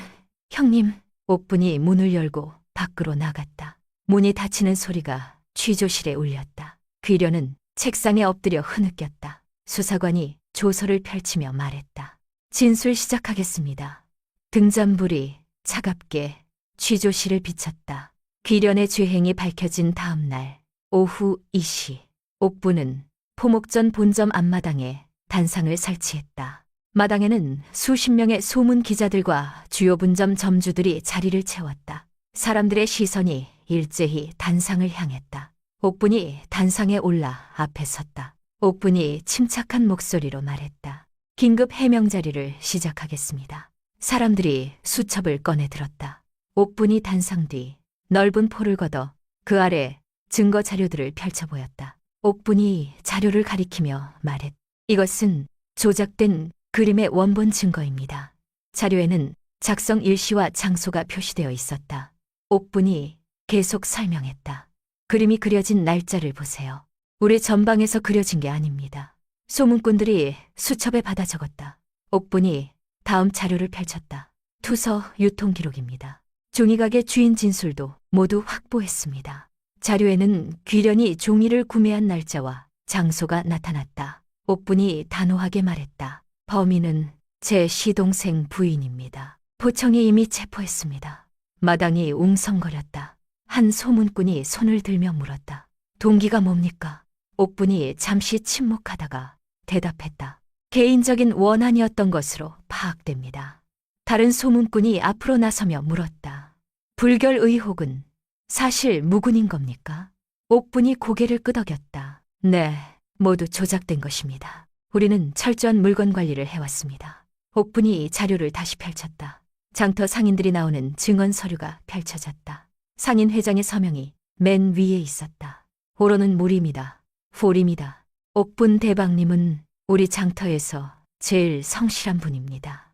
옥분이 문을 열고 밖으로 나갔다. 문이 닫히는 소리가 취조실에 울렸다. 귀련은 책상에 엎드려 흐느꼈다. 수사관이 조서를 펼치며 말했다. 진술 시작하겠습니다. 등잔불이 차갑게 취조실을 비쳤다. 귀련의 죄행이 밝혀진 다음 날 오후 2시, 옥부는 포목전 본점 앞마당에 단상을 설치했다. 마당에는 수십 명의 소문 기자들과 주요 분점 점주들이 자리를 채웠다. 사람들의 시선이 일제히 단상을 향했다. 옥분이 단상에 올라 앞에 섰다. 옥분이 침착한 목소리로 말했다. 긴급 해명 자리를 시작하겠습니다. 사람들이 수첩을 꺼내 들었다. 옥분이 단상 뒤 넓은 포를 걷어 그 아래 증거 자료들을 펼쳐 보였다. 옥분이 자료를 가리키며 말했다. 이것은 조작된 그림의 원본 증거입니다. 자료에는 작성 일시와 장소가 표시되어 있었다. 옥분이 계속 설명했다. 그림이 그려진 날짜를 보세요. 우리 전방에서 그려진 게 아닙니다. 소문꾼들이 수첩에 받아 적었다. 옥분이 다음 자료를 펼쳤다. 투서 유통 기록입니다. 종이가게 주인 진술도 모두 확보했습니다. 자료에는 귀련이 종이를 구매한 날짜와 장소가 나타났다. 옥분이 단호하게 말했다. 범인은 제 시동생 부인입니다. 포청이 이미 체포했습니다. 마당이 웅성거렸다. 한 소문꾼이 손을 들며 물었다. 동기가 뭡니까? 옥분이 잠시 침묵하다가 대답했다. 개인적인 원한이었던 것으로 파악됩니다. 다른 소문꾼이 앞으로 나서며 물었다. 불결 의혹은 사실 무근인 겁니까? 옥분이 고개를 끄덕였다. 네, 모두 조작된 것입니다. 우리는 철저한 물건 관리를 해왔습니다. 옥분이 자료를 다시 펼쳤다. 장터 상인들이 나오는 증언 서류가 펼쳐졌다. 상인 회장의 서명이 맨 위에 있었다. 오로는 무림이다. 후림이다. 옥분 대방님은 우리 장터에서 제일 성실한 분입니다.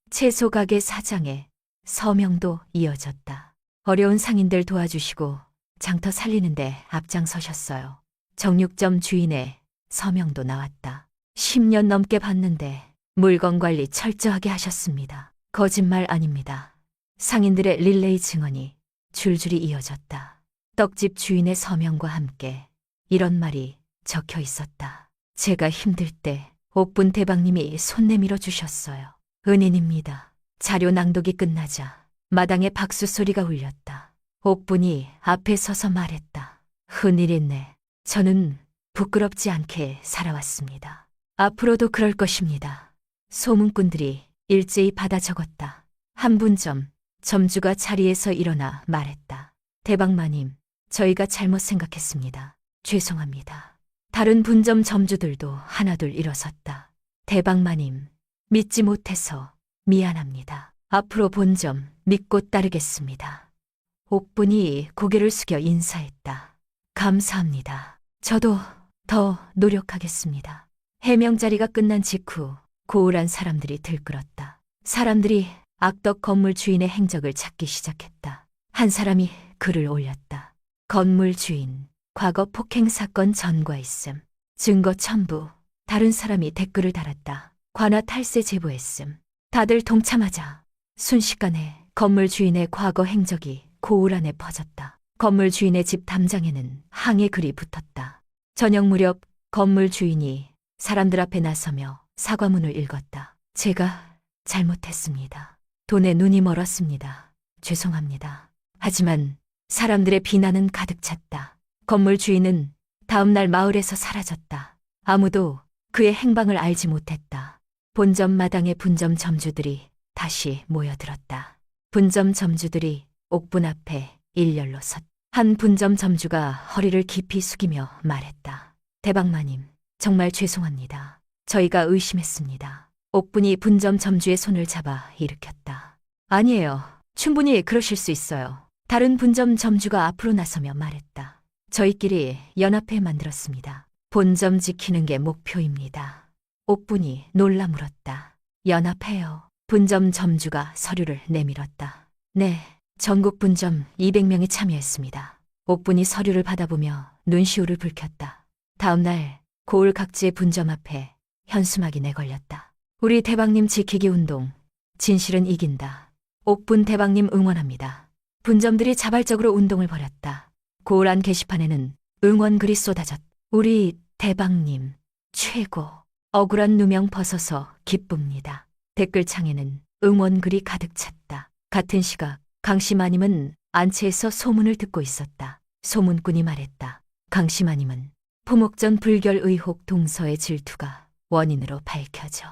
채소 가게 사장의 서명도 이어졌다. 어려운 상인들 도와주시고 장터 살리는데 앞장서셨어요. 정육점 주인의 서명도 나왔다. 10년 넘게 봤는데 물건 관리 철저하게 하셨습니다. 거짓말 아닙니다. 상인들의 릴레이 증언이 줄줄이 이어졌다. 떡집 주인의 서명과 함께 이런 말이 적혀 있었다. 제가 힘들 때 옥분 대방님이 손 내밀어 주셨어요. 은인입니다. 자료 낭독이 끝나자 마당에 박수 소리가 울렸다. 옥분이 앞에 서서 말했다. 흔일이네. 저는 부끄럽지 않게 살아왔습니다. 앞으로도 그럴 것입니다. 소문꾼들이 일제히 받아 적었다. 한 분점 점주가 자리에서 일어나 말했다. 대방마님, 저희가 잘못 생각했습니다. 죄송합니다. 다른 분점 점주들도 하나둘 일어섰다. 대방마님, 믿지 못해서 미안합니다. 앞으로 본점 믿고 따르겠습니다. 옥분이 고개를 숙여 인사했다. 감사합니다. 저도 더 노력하겠습니다. 해명 자리가 끝난 직후 고울한 사람들이 들끓었다. 사람들이 악덕 건물 주인의 행적을 찾기 시작했다. 한 사람이 글을 올렸다. 건물 주인, 과거 폭행 사건 전과 있음. 증거 첨부. 다른 사람이 댓글을 달았다. 관아 탈세 제보했음. 다들 동참하자. 순식간에 건물 주인의 과거 행적이 고울 안에 퍼졌다. 건물 주인의 집 담장에는 항해 글이 붙었다. 저녁 무렵 건물 주인이 사람들 앞에 나서며 사과문을 읽었다. 제가 잘못했습니다. 돈에 눈이 멀었습니다. 죄송합니다. 하지만 사람들의 비난은 가득 찼다. 건물 주인은 다음 날 마을에서 사라졌다. 아무도 그의 행방을 알지 못했다. 본점 마당의 분점 점주들이 다시 모여들었다. 분점 점주들이 옥분 앞에 일렬로 한 분점 점주가 허리를 깊이 숙이며 말했다. 대방마님, 정말 죄송합니다. 저희가 의심했습니다. 옥분이 분점 점주의 손을 잡아 일으켰다. 아니에요. 충분히 그러실 수 있어요. 다른 분점 점주가 앞으로 나서며 말했다. 저희끼리 연합회 만들었습니다. 본점 지키는 게 목표입니다. 옥분이 놀라 물었다. 연합회요. 분점 점주가 서류를 내밀었다. 네, 전국 분점 200명이 참여했습니다. 옥분이 서류를 받아보며 눈시울을 붉혔다. 다음 날 고을 각지의 분점 앞에 현수막이 내걸렸다. 우리 대방님 지키기 운동, 진실은 이긴다. 옥분 대방님 응원합니다. 분점들이 자발적으로 운동을 벌였다. 고을 안 게시판에는 응원글이 쏟아졌다. 우리 대방님 최고. 억울한 누명 벗어서 기쁩니다. 댓글창에는 응원글이 가득 찼다. 같은 시각 강씨 마님은 안채에서 소문을 듣고 있었다. 소문꾼이 말했다. 강심아님은 포목전 불결 의혹 동서의 질투가 원인으로 밝혀져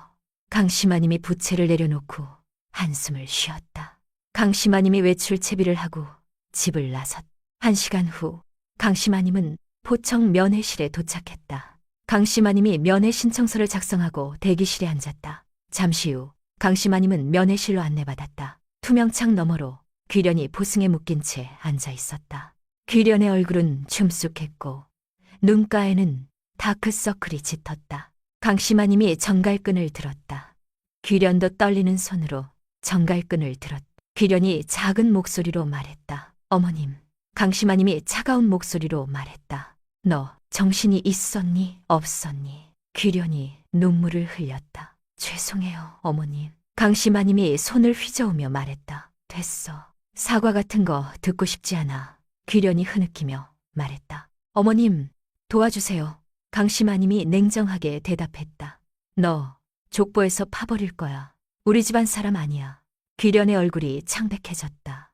강심아님이 부채를 내려놓고 한숨을 쉬었다. 강심아님이 외출 채비를 하고 집을 나섰. 1시간 후 강심아님은 포청 면회실에 도착했다. 강심아님이 면회 신청서를 작성하고 대기실에 앉았다. 잠시 후 강심아님은 면회실로 안내받았다. 투명창 너머로 귀련이 보승에 묶인 채 앉아 있었다. 귀련의 얼굴은 춤쑥했고 눈가에는 다크서클이 짙었다. 강심아님이 정갈끈을 들었다. 귀련도 떨리는 손으로 정갈끈을 들었다. 귀련이 작은 목소리로 말했다. 어머님. 강심아님이 차가운 목소리로 말했다. 너 정신이 있었니? 없었니? 귀련이 눈물을 흘렸다. 죄송해요, 어머님. 강심아님이 손을 휘저으며 말했다. 됐어. 사과 같은 거 듣고 싶지 않아. 귀련이 흐느끼며 말했다. 어머님, 도와주세요. 강심아님이 냉정하게 대답했다. 너 족보에서 파버릴 거야. 우리 집안 사람 아니야. 귀련의 얼굴이 창백해졌다.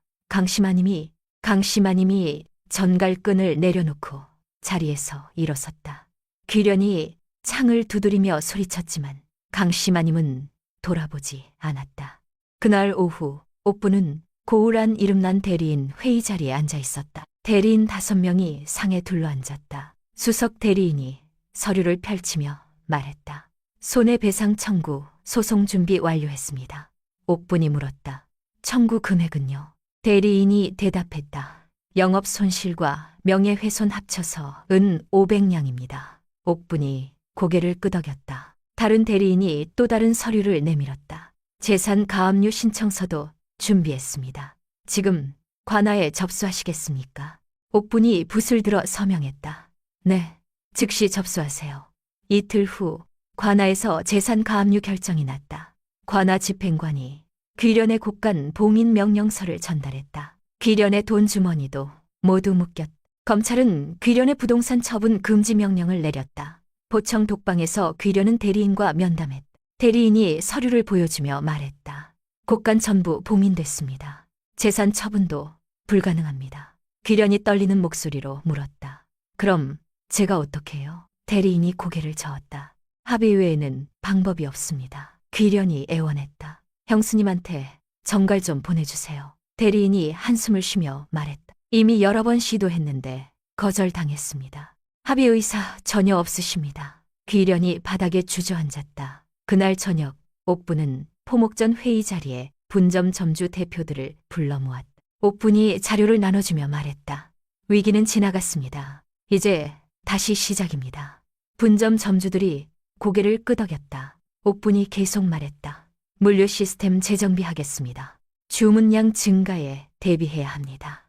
강심아님이 전갈끈을 내려놓고 자리에서 일어섰다. 귀련이 창을 두드리며 소리쳤지만 강심아님은 돌아보지 않았다. 그날 오후 옥부는 고우란 이름난 대리인 회의 자리에 앉아 있었다. 대리인 5명이 상에 둘러앉았다. 수석 대리인이 서류를 펼치며 말했다. 손해배상 청구 소송 준비 완료했습니다. 옥분이 물었다. 청구 금액은요? 대리인이 대답했다. 영업 손실과 명예훼손 합쳐서 은 500냥입니다. 옥분이 고개를 끄덕였다. 다른 대리인이 또 다른 서류를 내밀었다. 재산 가압류 신청서도 준비했습니다. 지금 관아에 접수하시겠습니까? 옥분이 붓을 들어 서명했다. 네, 즉시 접수하세요. 이틀 후 관아에서 재산 가압류 결정이 났다. 관아 집행관이 귀련의 곳간 봉인 명령서를 전달했다. 귀련의 돈 주머니도 모두 묶였다. 검찰은 귀련의 부동산 처분 금지 명령을 내렸다. 포청 독방에서 귀련은 대리인과 면담했다. 대리인이 서류를 보여주며 말했다. 곳간 전부 봉인됐습니다. 재산 처분도 불가능합니다. 귀련이 떨리는 목소리로 물었다. 그럼 제가 어떻게 해요? 대리인이 고개를 저었다. 합의 외에는 방법이 없습니다. 귀련이 애원했다. 형수님한테 정갈 좀 보내주세요. 대리인이 한숨을 쉬며 말했다. 이미 여러 번 시도했는데 거절당했습니다. 합의 의사 전혀 없으십니다. 귀련이 바닥에 주저앉았다. 그날 저녁 옥부는 포목전 회의 자리에 분점 점주 대표들을 불러 모았다. 옥분이 자료를 나눠주며 말했다. 위기는 지나갔습니다. 이제 다시 시작입니다. 분점 점주들이 고개를 끄덕였다. 옥분이 계속 말했다. 물류 시스템 재정비하겠습니다. 주문량 증가에 대비해야 합니다.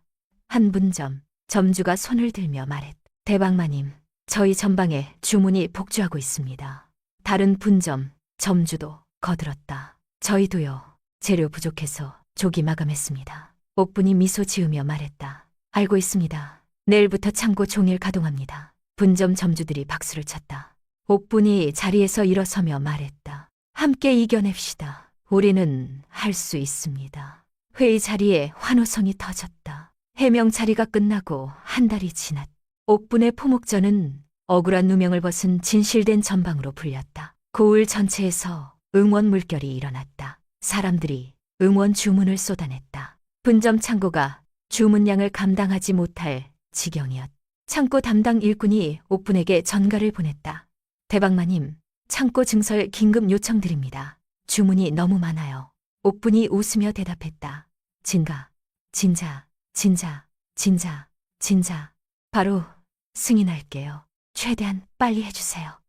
한 분점 점주가 손을 들며 말했다. 대방마님, 저희 전방에 주문이 폭주하고 있습니다. 다른 분점 점주도 거들었다. 저희도요. 재료 부족해서 조기 마감했습니다. 옥분이 미소 지으며 말했다. 알고 있습니다. 내일부터 창고 종일 가동합니다. 분점 점주들이 박수를 쳤다. 옥분이 자리에서 일어서며 말했다. 함께 이겨냅시다. 우리는 할 수 있습니다. 회의 자리에 환호성이 터졌다. 해명 자리가 끝나고 한 달이 지났다. 옥분의 포목전은 억울한 누명을 벗은 진실된 전방으로 불렸다. 고을 전체에서 응원 물결이 일어났다. 사람들이 응원 주문을 쏟아냈다. 분점 창고가 주문량을 감당하지 못할 지경이었다. 창고 담당 일꾼이 옥분에게 전가를 보냈다. 대방마님, 창고 증설 긴급 요청드립니다. 주문이 너무 많아요. 옥분이 웃으며 대답했다. 진가, 진자, 진자, 진자, 진자. 바로 승인할게요. 최대한 빨리 해주세요.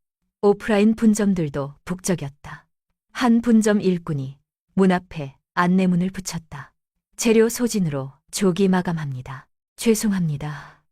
오프라인 분점들도 북적였다. 한 분점 일꾼이 문 앞에 안내문을 붙였다. 재료 소진으로 조기 마감합니다. 죄송합니다.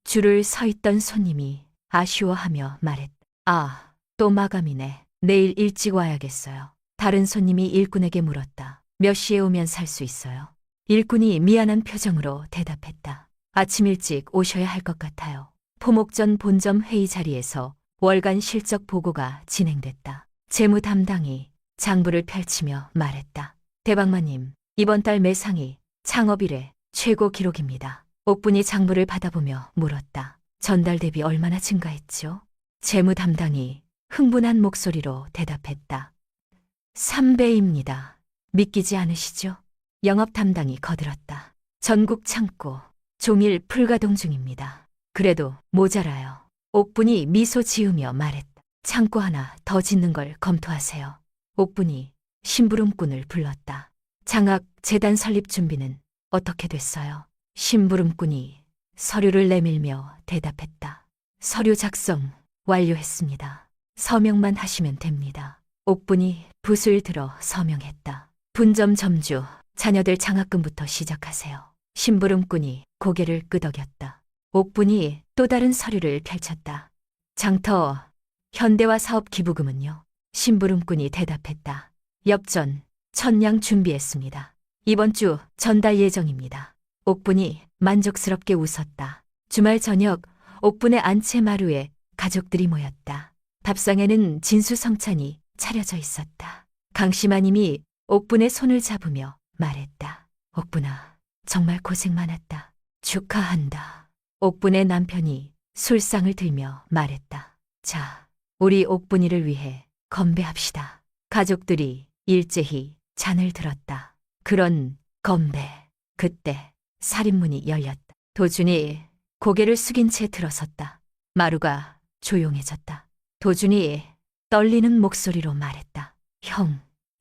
줄을 서 있던 손님이 아쉬워하며 말했다. 아, 또 마감이네. 내일 일찍 와야겠어요. 다른 손님이 일꾼에게 물었다. 몇 시에 오면 살 수 있어요? 일꾼이 미안한 표정으로 대답했다. 아침 일찍 오셔야 할 것 같아요. 포목전 본점 회의 자리에서 월간 실적 보고가 진행됐다. 재무 담당이 장부를 펼치며 말했다. 대방마님, 이번 달 매상이 창업 이래 최고 기록입니다. 옥분이 장부를 받아보며 물었다. 전달 대비 얼마나 증가했죠? 재무 담당이 흥분한 목소리로 대답했다. 3배입니다. 믿기지 않으시죠? 영업 담당이 거들었다. 전국 창고, 종일 불가동 중입니다. 그래도 모자라요. 옥분이 미소 지으며 말했다. 창고 하나 더 짓는 걸 검토하세요. 옥분이 심부름꾼을 불렀다. 장학 재단 설립 준비는 어떻게 됐어요? 심부름꾼이 서류를 내밀며 대답했다. 서류 작성 완료했습니다. 서명만 하시면 됩니다. 옥분이 붓을 들어 서명했다. 분점 점주, 자녀들 장학금부터 시작하세요. 심부름꾼이 고개를 끄덕였다. 옥분이 또 다른 서류를 펼쳤다. 장터, 현대화 사업 기부금은요? 심부름꾼이 대답했다. 엽전, 1000량 준비했습니다. 이번 주 전달 예정입니다. 옥분이 만족스럽게 웃었다. 주말 저녁 옥분의 안채마루에 가족들이 모였다. 밥상에는 진수성찬이 차려져 있었다. 강씨마님이 옥분의 손을 잡으며 말했다. 옥분아, 정말 고생 많았다. 축하한다. 옥분의 남편이 술상을 들며 말했다. 자, 우리 옥분이를 위해 건배합시다. 가족들이 일제히 잔을 들었다. 그런 건배. 그때 살인문이 열렸다. 도준이 고개를 숙인 채 들어섰다. 마루가 조용해졌다. 도준이 떨리는 목소리로 말했다.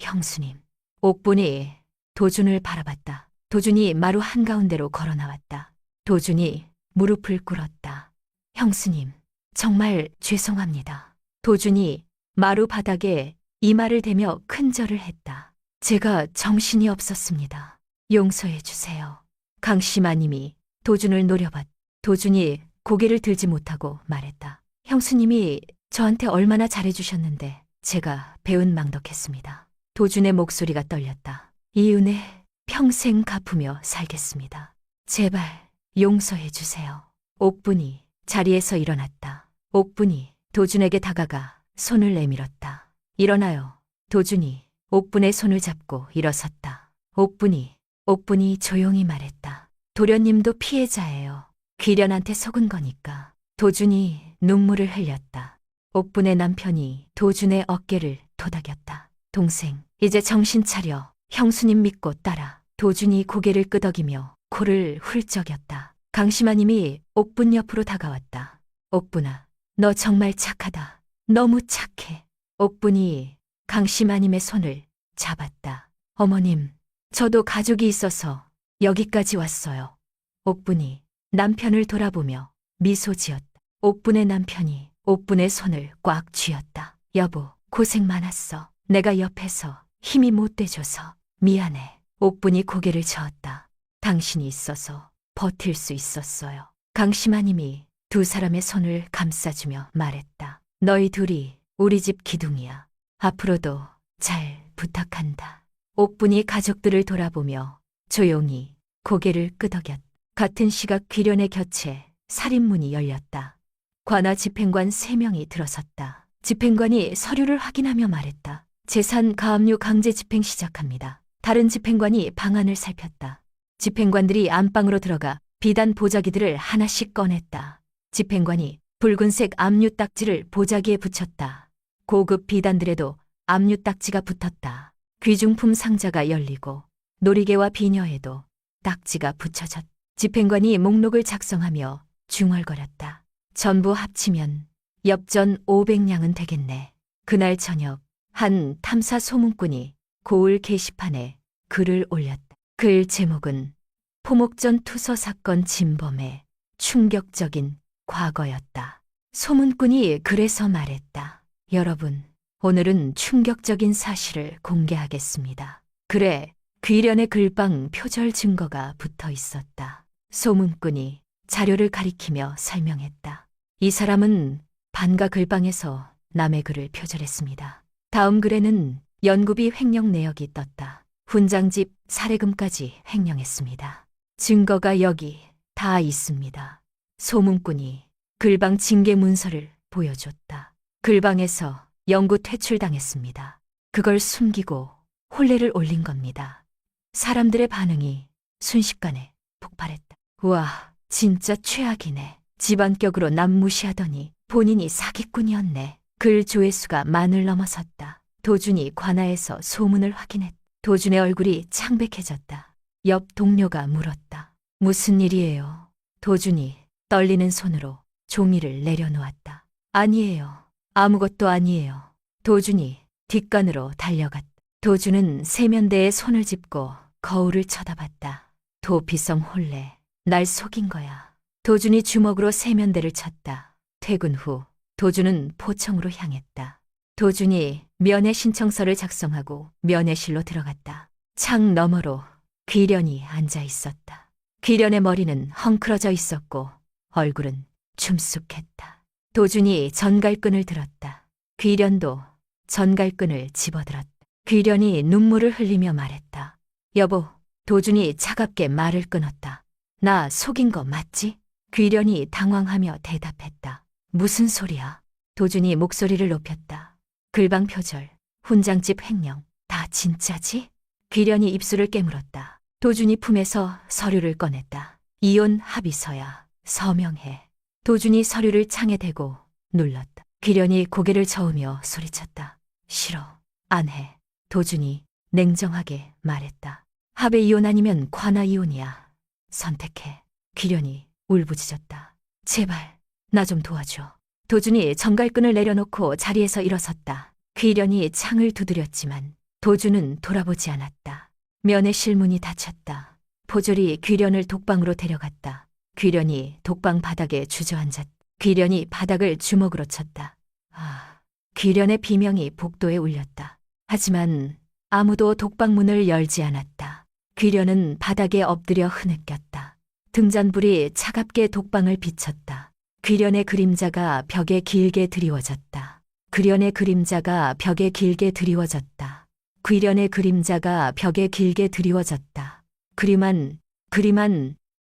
형수님. 옥분이 도준을 바라봤다. 도준이 마루 한가운데로 걸어 나왔다. 도준이 무릎을 꿇었다. 형수님, 정말 죄송합니다. 도준이 마루 바닥에 이마를 대며 큰절을 했다. 제가 정신이 없었습니다. 용서해 주세요. 강씨마님이 도준을 노려봤다. 도준이 고개를 들지 못하고 말했다. 형수님이 저한테 얼마나 잘해주셨는데 제가 배은망덕했습니다. 도준의 목소리가 떨렸다. 이 은혜 평생 갚으며 살겠습니다. 제발 용서해 주세요. 옥분이 자리에서 일어났다. 옥분이 도준에게 다가가 손을 내밀었다. 일어나요. 도준이 옥분의 손을 잡고 일어섰다. 옥분이 조용히 말했다. 도련님도 피해자예요. 귀련한테 속은 거니까. 도준이 눈물을 흘렸다. 옥분의 남편이 도준의 어깨를 토닥였다. 동생, 이제 정신 차려. 형수님 믿고 따라. 도준이 고개를 끄덕이며 코를 훌쩍였다. 강씨마님이 옥분 옆으로 다가왔다. 옥분아, 너 정말 착하다. 너무 착해. 옥분이 강씨마님의 손을 잡았다. 어머님, 저도 가족이 있어서 여기까지 왔어요. 옥분이 남편을 돌아보며 미소 지었다. 옥분의 남편이 옥분의 손을 꽉 쥐었다. 여보, 고생 많았어. 내가 옆에서 힘이 못 돼줘서 미안해. 옥분이 고개를 저었다. 당신이 있어서 버틸 수 있었어요. 강씨마님이 두 사람의 손을 감싸주며 말했다. 너희 둘이 우리 집 기둥이야. 앞으로도 잘 부탁한다. 옥분이 가족들을 돌아보며 조용히 고개를 끄덕였다. 같은 시각 귀련의 곁에 살인문이 열렸다. 관아 집행관 3명이 들어섰다. 집행관이 서류를 확인하며 말했다. 재산 가압류 강제 집행 시작합니다. 다른 집행관이 방안을 살폈다. 집행관들이 안방으로 들어가 비단 보자기들을 하나씩 꺼냈다. 집행관이 붉은색 압류 딱지를 보자기에 붙였다. 고급 비단들에도 압류 딱지가 붙었다. 귀중품 상자가 열리고 놀이개와 비녀에도 딱지가 붙여졌다. 집행관이 목록을 작성하며 중얼거렸다. 전부 합치면 엽전 500량은 되겠네. 그날 저녁 한 탐사 소문꾼이 고을 게시판에 글을 올렸다. 글 제목은 포목전 투서 사건 진범의 충격적인 과거였다. 소문꾼이 글에서 말했다. 여러분, 오늘은 충격적인 사실을 공개하겠습니다. 글에 귀련의 글방 표절 증거가 붙어 있었다. 소문꾼이 자료를 가리키며 설명했다. 이 사람은 반가 글방에서 남의 글을 표절했습니다. 다음 글에는 연구비 횡령 내역이 떴다. 훈장집 사례금까지 횡령했습니다. 증거가 여기 다 있습니다. 소문꾼이 글방 징계 문서를 보여줬다. 글방에서 영구 퇴출당했습니다. 그걸 숨기고 혼례를 올린 겁니다. 사람들의 반응이 순식간에 폭발했다. 우와, 진짜 최악이네. 집안격으로 남 무시하더니 본인이 사기꾼이었네. 글 조회수가 만을 넘어섰다. 도준이 관아에서 소문을 확인했다. 도준의 얼굴이 창백해졌다. 옆 동료가 물었다. 무슨 일이에요? 도준이 떨리는 손으로 종이를 내려놓았다. 아니에요. 아무것도 아니에요. 도준이 뒷간으로 달려갔다. 도준은 세면대에 손을 짚고 거울을 쳐다봤다. 도피성 혼례. 날 속인 거야. 도준이 주먹으로 세면대를 쳤다. 퇴근 후 도준은 포청으로 향했다. 도준이 면회 신청서를 작성하고 면회실로 들어갔다. 창 너머로 귀련이 앉아 있었다. 귀련의 머리는 헝클어져 있었고 얼굴은 춤쑥했다. 도준이 전갈끈을 들었다. 귀련도 전갈끈을 집어들었다. 귀련이 눈물을 흘리며 말했다. 여보, 도준이 차갑게 말을 끊었다. 나 속인 거 맞지? 귀련이 당황하며 대답했다. 무슨 소리야? 도준이 목소리를 높였다. 글방 표절, 훈장집 횡령, 다 진짜지? 귀련이 입술을 깨물었다. 도준이 품에서 서류를 꺼냈다. 이혼 합의서야. 서명해. 도준이 서류를 창에 대고 눌렀다. 귀련이 고개를 저으며 소리쳤다. 싫어. 안 해. 도준이 냉정하게 말했다. 합의 이혼 아니면 관아 이혼이야. 선택해. 귀련이 울부짖었다. 제발 나 좀 도와줘. 도준이 전갈끈을 내려놓고 자리에서 일어섰다. 귀련이 창을 두드렸지만 도준은 돌아보지 않았다. 면회실 문이 닫혔다. 포졸이 귀련을 독방으로 데려갔다. 귀련이 독방 바닥에 주저앉았다. 귀련이 바닥을 주먹으로 쳤다. 귀련의 비명이 복도에 울렸다. 하지만 아무도 독방문을 열지 않았다. 귀련은 바닥에 엎드려 흐느꼈다. 등잔불이 차갑게 독방을 비쳤다. 귀련의 그림자가 벽에 길게 드리워졌다. 귀련의 그림자가 벽에 길게 드리워졌다. 귀련의 그림자가 벽에 길게 드리워졌다. 그리만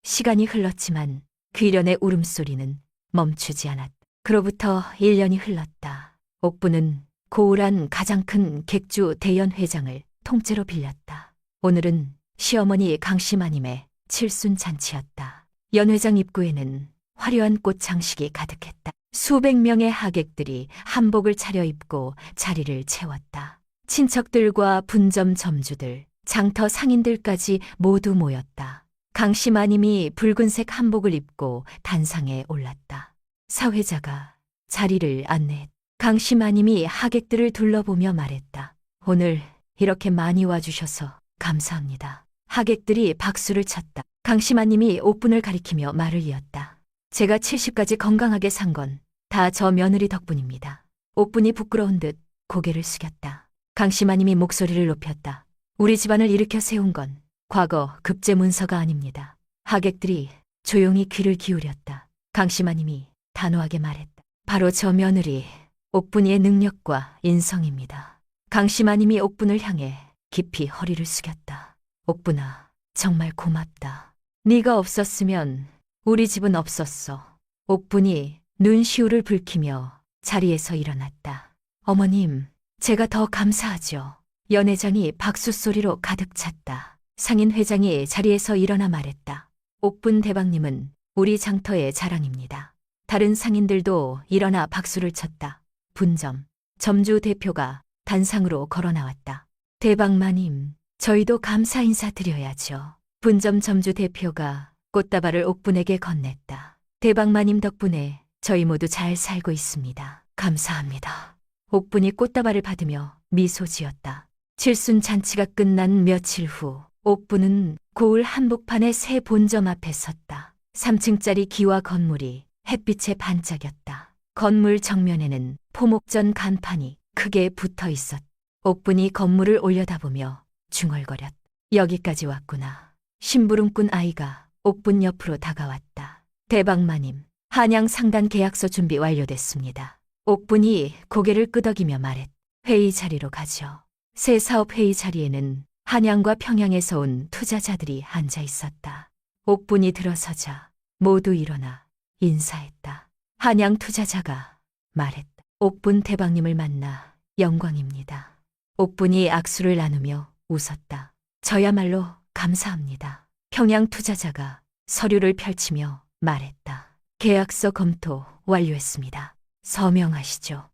시간이 흘렀지만 귀련의 울음소리는 멈추지 않았다. 그로부터 1년이 흘렀다. 옥부는 고울한 가장 큰 객주 대연회장을 통째로 빌렸다. 오늘은 시어머니 강씨마님의 칠순잔치였다. 연회장 입구에는 화려한 꽃 장식이 가득했다. 수백 명의 하객들이 한복을 차려입고 자리를 채웠다. 친척들과 분점 점주들, 장터 상인들까지 모두 모였다. 강씨마님이 붉은색 한복을 입고 단상에 올랐다. 사회자가 자리를 안내했다. 강씨마님이 하객들을 둘러보며 말했다. 오늘 이렇게 많이 와주셔서 감사합니다. 하객들이 박수를 쳤다. 강씨마님이 옥분을 가리키며 말을 이었다. 제가 70까지 건강하게 산 건 다 저 며느리 덕분입니다. 옥분이 부끄러운 듯 고개를 숙였다. 강씨마님이 목소리를 높였다. 우리 집안을 일으켜 세운 건 과거 급제 문서가 아닙니다. 하객들이 조용히 귀를 기울였다. 강씨마님이 단호하게 말했다. 바로 저 며느리 옥분이의 능력과 인성입니다. 강씨마님이 옥분을 향해 깊이 허리를 숙였다. 옥분아, 정말 고맙다. 네가 없었으면 우리 집은 없었어. 옥분이 눈시울을 붉히며 자리에서 일어났다. 어머님, 제가 더 감사하죠. 연회장이 박수 소리로 가득 찼다. 상인 회장이 자리에서 일어나 말했다. 옥분 대방님은 우리 장터의 자랑입니다. 다른 상인들도 일어나 박수를 쳤다. 분점, 점주 대표가 단상으로 걸어 나왔다. 대방마님, 저희도 감사 인사 드려야죠. 분점 점주 대표가 꽃다발을 옥분에게 건넸다. 대방마님 덕분에 저희 모두 잘 살고 있습니다. 감사합니다. 옥분이 꽃다발을 받으며 미소 지었다. 칠순 잔치가 끝난 며칠 후 옥분은 고을 한복판의 새 본점 앞에 섰다. 3층짜리 기와 건물이 햇빛에 반짝였다. 건물 정면에는 포목전 간판이 크게 붙어 있었다. 옥분이 건물을 올려다보며 중얼거렸다. 여기까지 왔구나. 심부름꾼 아이가 옥분 옆으로 다가왔다. 대방마님, 한양 상단 계약서 준비 완료됐습니다. 옥분이 고개를 끄덕이며 말했다. 회의 자리로 가죠. 새 사업 회의 자리에는 한양과 평양에서 온 투자자들이 앉아 있었다. 옥분이 들어서자 모두 일어나 인사했다. 한양 투자자가 말했다. 옥분 대방님을 만나 영광입니다. 옥분이 악수를 나누며 웃었다. 저야말로 감사합니다. 평양 투자자가 서류를 펼치며 말했다. 계약서 검토 완료했습니다. 서명하시죠.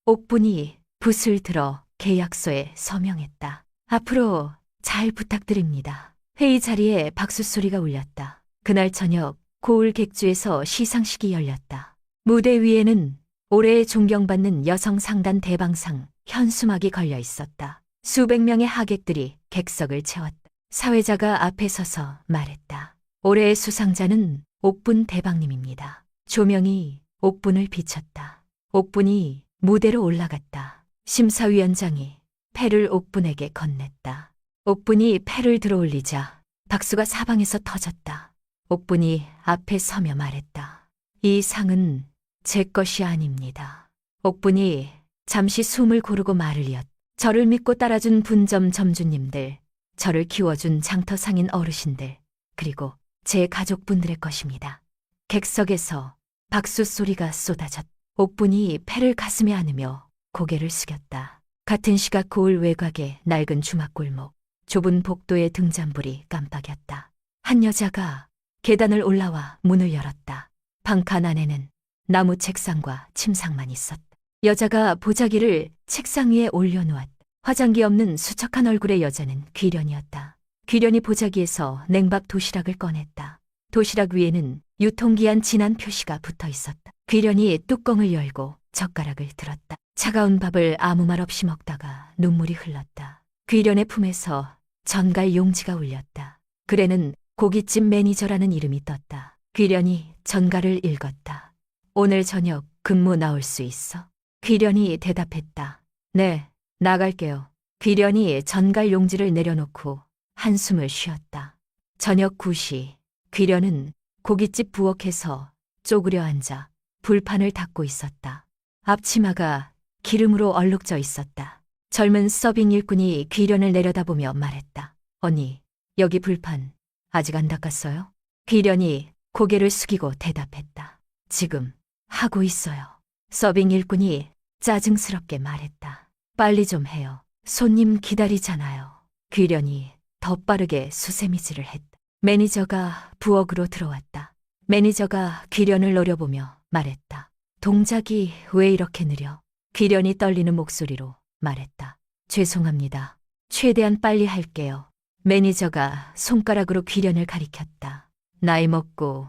옥분이 붓을 들어 계약서에 서명했다. 앞으로 잘 부탁드립니다. 회의 자리에 박수 소리가 울렸다. 그날 저녁 고을 객주에서 시상식이 열렸다. 무대 위에는 올해 존경받는 여성 상단 대방상 현수막이 걸려 있었다. 수백 명의 하객들이 객석을 채웠다. 사회자가 앞에 서서 말했다. 올해의 수상자는 옥분 대방님입니다. 조명이 옥분을 비췄다. 옥분이 무대로 올라갔다. 심사위원장이 패를 옥분에게 건넸다. 옥분이 패를 들어올리자 박수가 사방에서 터졌다. 옥분이 앞에 서며 말했다. 이 상은 제 것이 아닙니다. 옥분이 잠시 숨을 고르고 말을 이었다. 저를 믿고 따라준 분점 점주님들, 저를 키워준 장터 상인 어르신들, 그리고 제 가족분들의 것입니다. 객석에서 박수 소리가 쏟아졌다. 옥분이 패를 가슴에 안으며 고개를 숙였다. 같은 시각 고을 외곽의 낡은 주막골목, 좁은 복도의 등잔불이 깜빡였다. 한 여자가 계단을 올라와 문을 열었다. 방칸 안에는 나무 책상과 침상만 있었다. 여자가 보자기를 책상 위에 올려놓았다. 화장기 없는 수척한 얼굴의 여자는 귀련이었다. 귀련이 보자기에서 냉밥 도시락을 꺼냈다. 도시락 위에는 유통기한 지난 표시가 붙어 있었다. 귀련이 뚜껑을 열고 젓가락을 들었다. 차가운 밥을 아무 말 없이 먹다가 눈물이 흘렀다. 귀련의 품에서 전갈 용지가 울렸다. 글에는 고깃집 매니저라는 이름이 떴다. 귀련이 전갈을 읽었다. 오늘 저녁 근무 나올 수 있어? 귀련이 대답했다. 네, 나갈게요. 귀련이 전갈 용지를 내려놓고 한숨을 쉬었다. 저녁 9시, 귀련은 고깃집 부엌에서 쪼그려 앉아 불판을 닦고 있었다. 앞치마가 기름으로 얼룩져 있었다. 젊은 서빙 일꾼이 귀련을 내려다보며 말했다. 언니, 여기 불판 아직 안 닦았어요? 귀련이 고개를 숙이고 대답했다. 지금 하고 있어요. 서빙 일꾼이 짜증스럽게 말했다. 빨리 좀 해요. 손님 기다리잖아요. 귀련이 더 빠르게 수세미질을 했다. 매니저가 부엌으로 들어왔다. 매니저가 귀련을 노려보며 말했다. 동작이 왜 이렇게 느려? 귀련이 떨리는 목소리로 말했다. 죄송합니다. 최대한 빨리 할게요. 매니저가 손가락으로 귀련을 가리켰다. 나이 먹고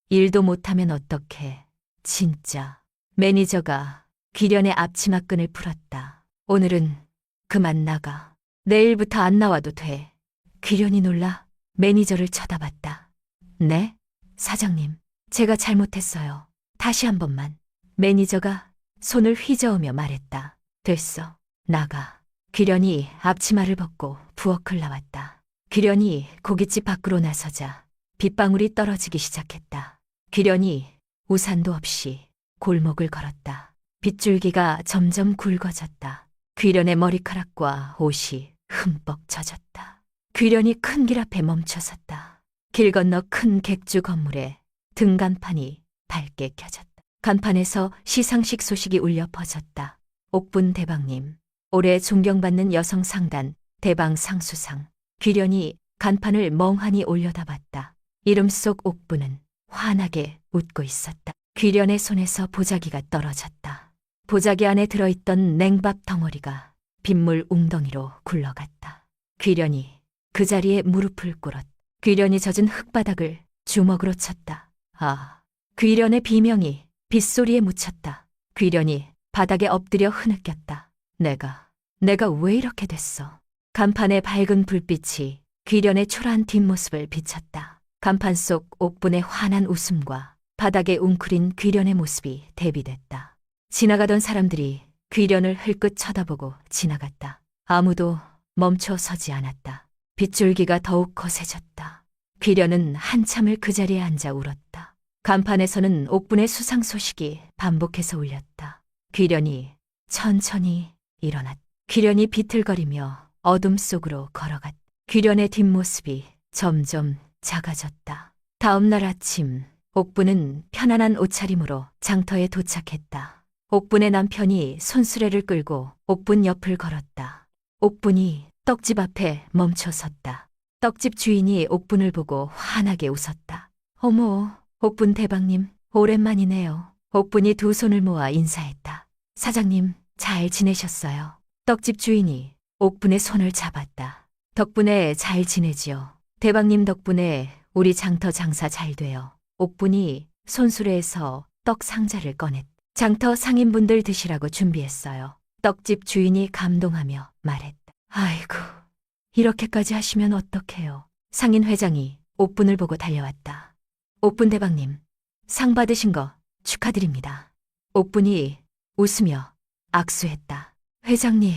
일도 못하면 어떡해. 진짜. 매니저가 귀련의 앞치마끈을 풀었다. 오늘은 그만 나가. 내일부터 안 나와도 돼. 귀련이 놀라 매니저를 쳐다봤다. 네? 사장님, 제가 잘못했어요. 다시 한 번만. 매니저가 손을 휘저으며 말했다. 됐어. 나가. 귀련이 앞치마를 벗고 부엌을 나왔다. 귀련이 고깃집 밖으로 나서자 빗방울이 떨어지기 시작했다. 귀련이 우산도 없이 골목을 걸었다. 빗줄기가 점점 굵어졌다. 귀련의 머리카락과 옷이 흠뻑 젖었다. 귀련이 큰 길 앞에 멈춰섰다. 길 건너 큰 객주 건물에 등간판이 밝게 켜졌다. 간판에서 시상식 소식이 울려 퍼졌다. 옥분 대방님, 올해 존경받는 여성 상단 대방 상수상. 귀련이 간판을 멍하니 올려다봤다. 이름 속 옥분은 환하게 웃고 있었다. 귀련의 손에서 보자기가 떨어졌다. 보자기 안에 들어있던 냉밥 덩어리가 빗물 웅덩이로 굴러갔다. 귀련이 그 자리에 무릎을 꿇었다. 귀련이 젖은 흙바닥을 주먹으로 쳤다. 아, 귀련의 비명이 빗소리에 묻혔다. 귀련이 바닥에 엎드려 흐느꼈다. 내가 왜 이렇게 됐어? 간판의 밝은 불빛이 귀련의 초라한 뒷모습을 비쳤다. 간판 속 옥분의 환한 웃음과 바닥에 웅크린 귀련의 모습이 대비됐다. 지나가던 사람들이 귀련을 흘끗 쳐다보고 지나갔다. 아무도 멈춰 서지 않았다. 빗줄기가 더욱 거세졌다. 귀련은 한참을 그 자리에 앉아 울었다. 간판에서는 옥분의 수상 소식이 반복해서 울렸다. 귀련이 천천히 일어났다. 귀련이 비틀거리며 어둠 속으로 걸어갔다. 귀련의 뒷모습이 점점 작아졌다. 다음 날 아침, 옥분은 편안한 옷차림으로 장터에 도착했다. 옥분의 남편이 손수레를 끌고 옥분 옆을 걸었다. 옥분이 떡집 앞에 멈춰 섰다. 떡집 주인이 옥분을 보고 환하게 웃었다. 어머, 옥분 대방님, 오랜만이네요. 옥분이 두 손을 모아 인사했다. 사장님, 잘 지내셨어요? 떡집 주인이 옥분의 손을 잡았다. 덕분에 잘 지내지요. 대방님 덕분에 우리 장터 장사 잘 돼요. 옥분이 손수레에서 떡 상자를 꺼냈다. 장터 상인분들 드시라고 준비했어요. 떡집 주인이 감동하며 말했다. 아이고, 이렇게까지 하시면 어떡해요. 상인 회장이 옥분을 보고 달려왔다. 옥분 대방님, 상 받으신 거 축하드립니다. 옥분이 웃으며 악수했다. 회장님,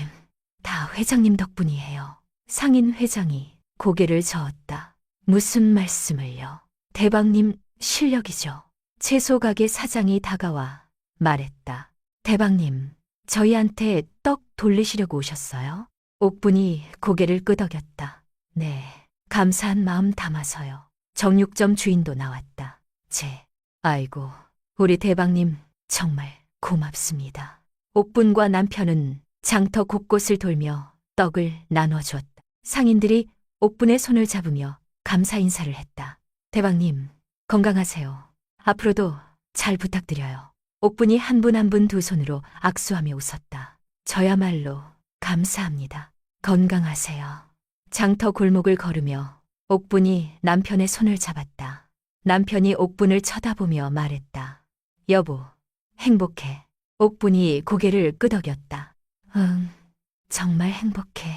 다 회장님 덕분이에요. 상인 회장이 고개를 저었다. 무슨 말씀을요? 대방님 실력이죠. 채소 가게 사장이 다가와 말했다. 대방님, 저희한테 떡 돌리시려고 오셨어요? 옥분이 고개를 끄덕였다. 네, 감사한 마음 담아서요. 정육점 주인도 나왔다. 아이고, 우리 대방님 정말 고맙습니다. 옥분과 남편은 장터 곳곳을 돌며 떡을 나눠줬다. 상인들이 옥분의 손을 잡으며 감사 인사를 했다. 대방님, 건강하세요. 앞으로도 잘 부탁드려요. 옥분이 한 분 한 분 두 손으로 악수하며 웃었다. 저야말로 감사합니다. 건강하세요. 장터 골목을 걸으며 옥분이 남편의 손을 잡았다. 남편이 옥분을 쳐다보며 말했다. 여보, 행복해. 옥분이 고개를 끄덕였다. 응, 정말 행복해.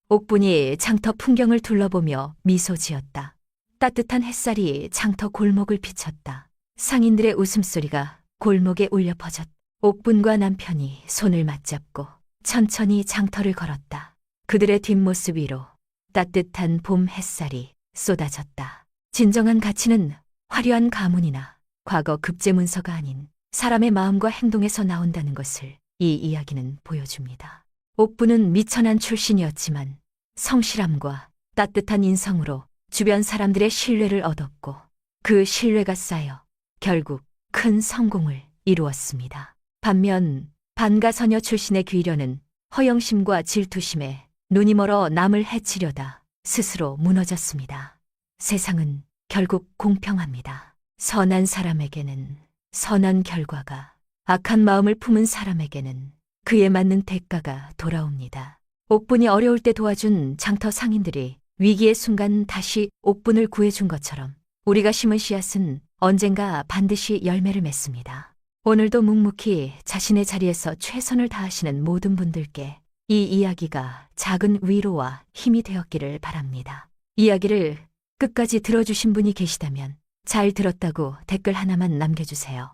옥분이 장터 풍경을 둘러보며 미소 지었다. 따뜻한 햇살이 장터 골목을 비쳤다. 상인들의 웃음소리가 골목에 울려 퍼졌다. 옥분과 남편이 손을 맞잡고 천천히 장터를 걸었다. 그들의 뒷모습 위로 따뜻한 봄 햇살이 쏟아졌다. 진정한 가치는 화려한 가문이나 과거 급제 문서가 아닌 사람의 마음과 행동에서 나온다는 것을 이 이야기는 보여줍니다. 옥분은 미천한 출신이었지만 성실함과 따뜻한 인성으로 주변 사람들의 신뢰를 얻었고 그 신뢰가 쌓여 결국 큰 성공을 이루었습니다. 반면 반가서녀 출신의 귀련은 허영심과 질투심에 눈이 멀어 남을 해치려다 스스로 무너졌습니다. 세상은 결국 공평합니다. 선한 사람에게는 선한 결과가, 악한 마음을 품은 사람에게는 그에 맞는 대가가 돌아옵니다. 옥분이 어려울 때 도와준 장터 상인들이 위기의 순간 다시 옥분을 구해준 것처럼 우리가 심은 씨앗은 언젠가 반드시 열매를 맺습니다. 오늘도 묵묵히 자신의 자리에서 최선을 다하시는 모든 분들께 이 이야기가 작은 위로와 힘이 되었기를 바랍니다. 이야기를 끝까지 들어주신 분이 계시다면 잘 들었다고 댓글 하나만 남겨주세요.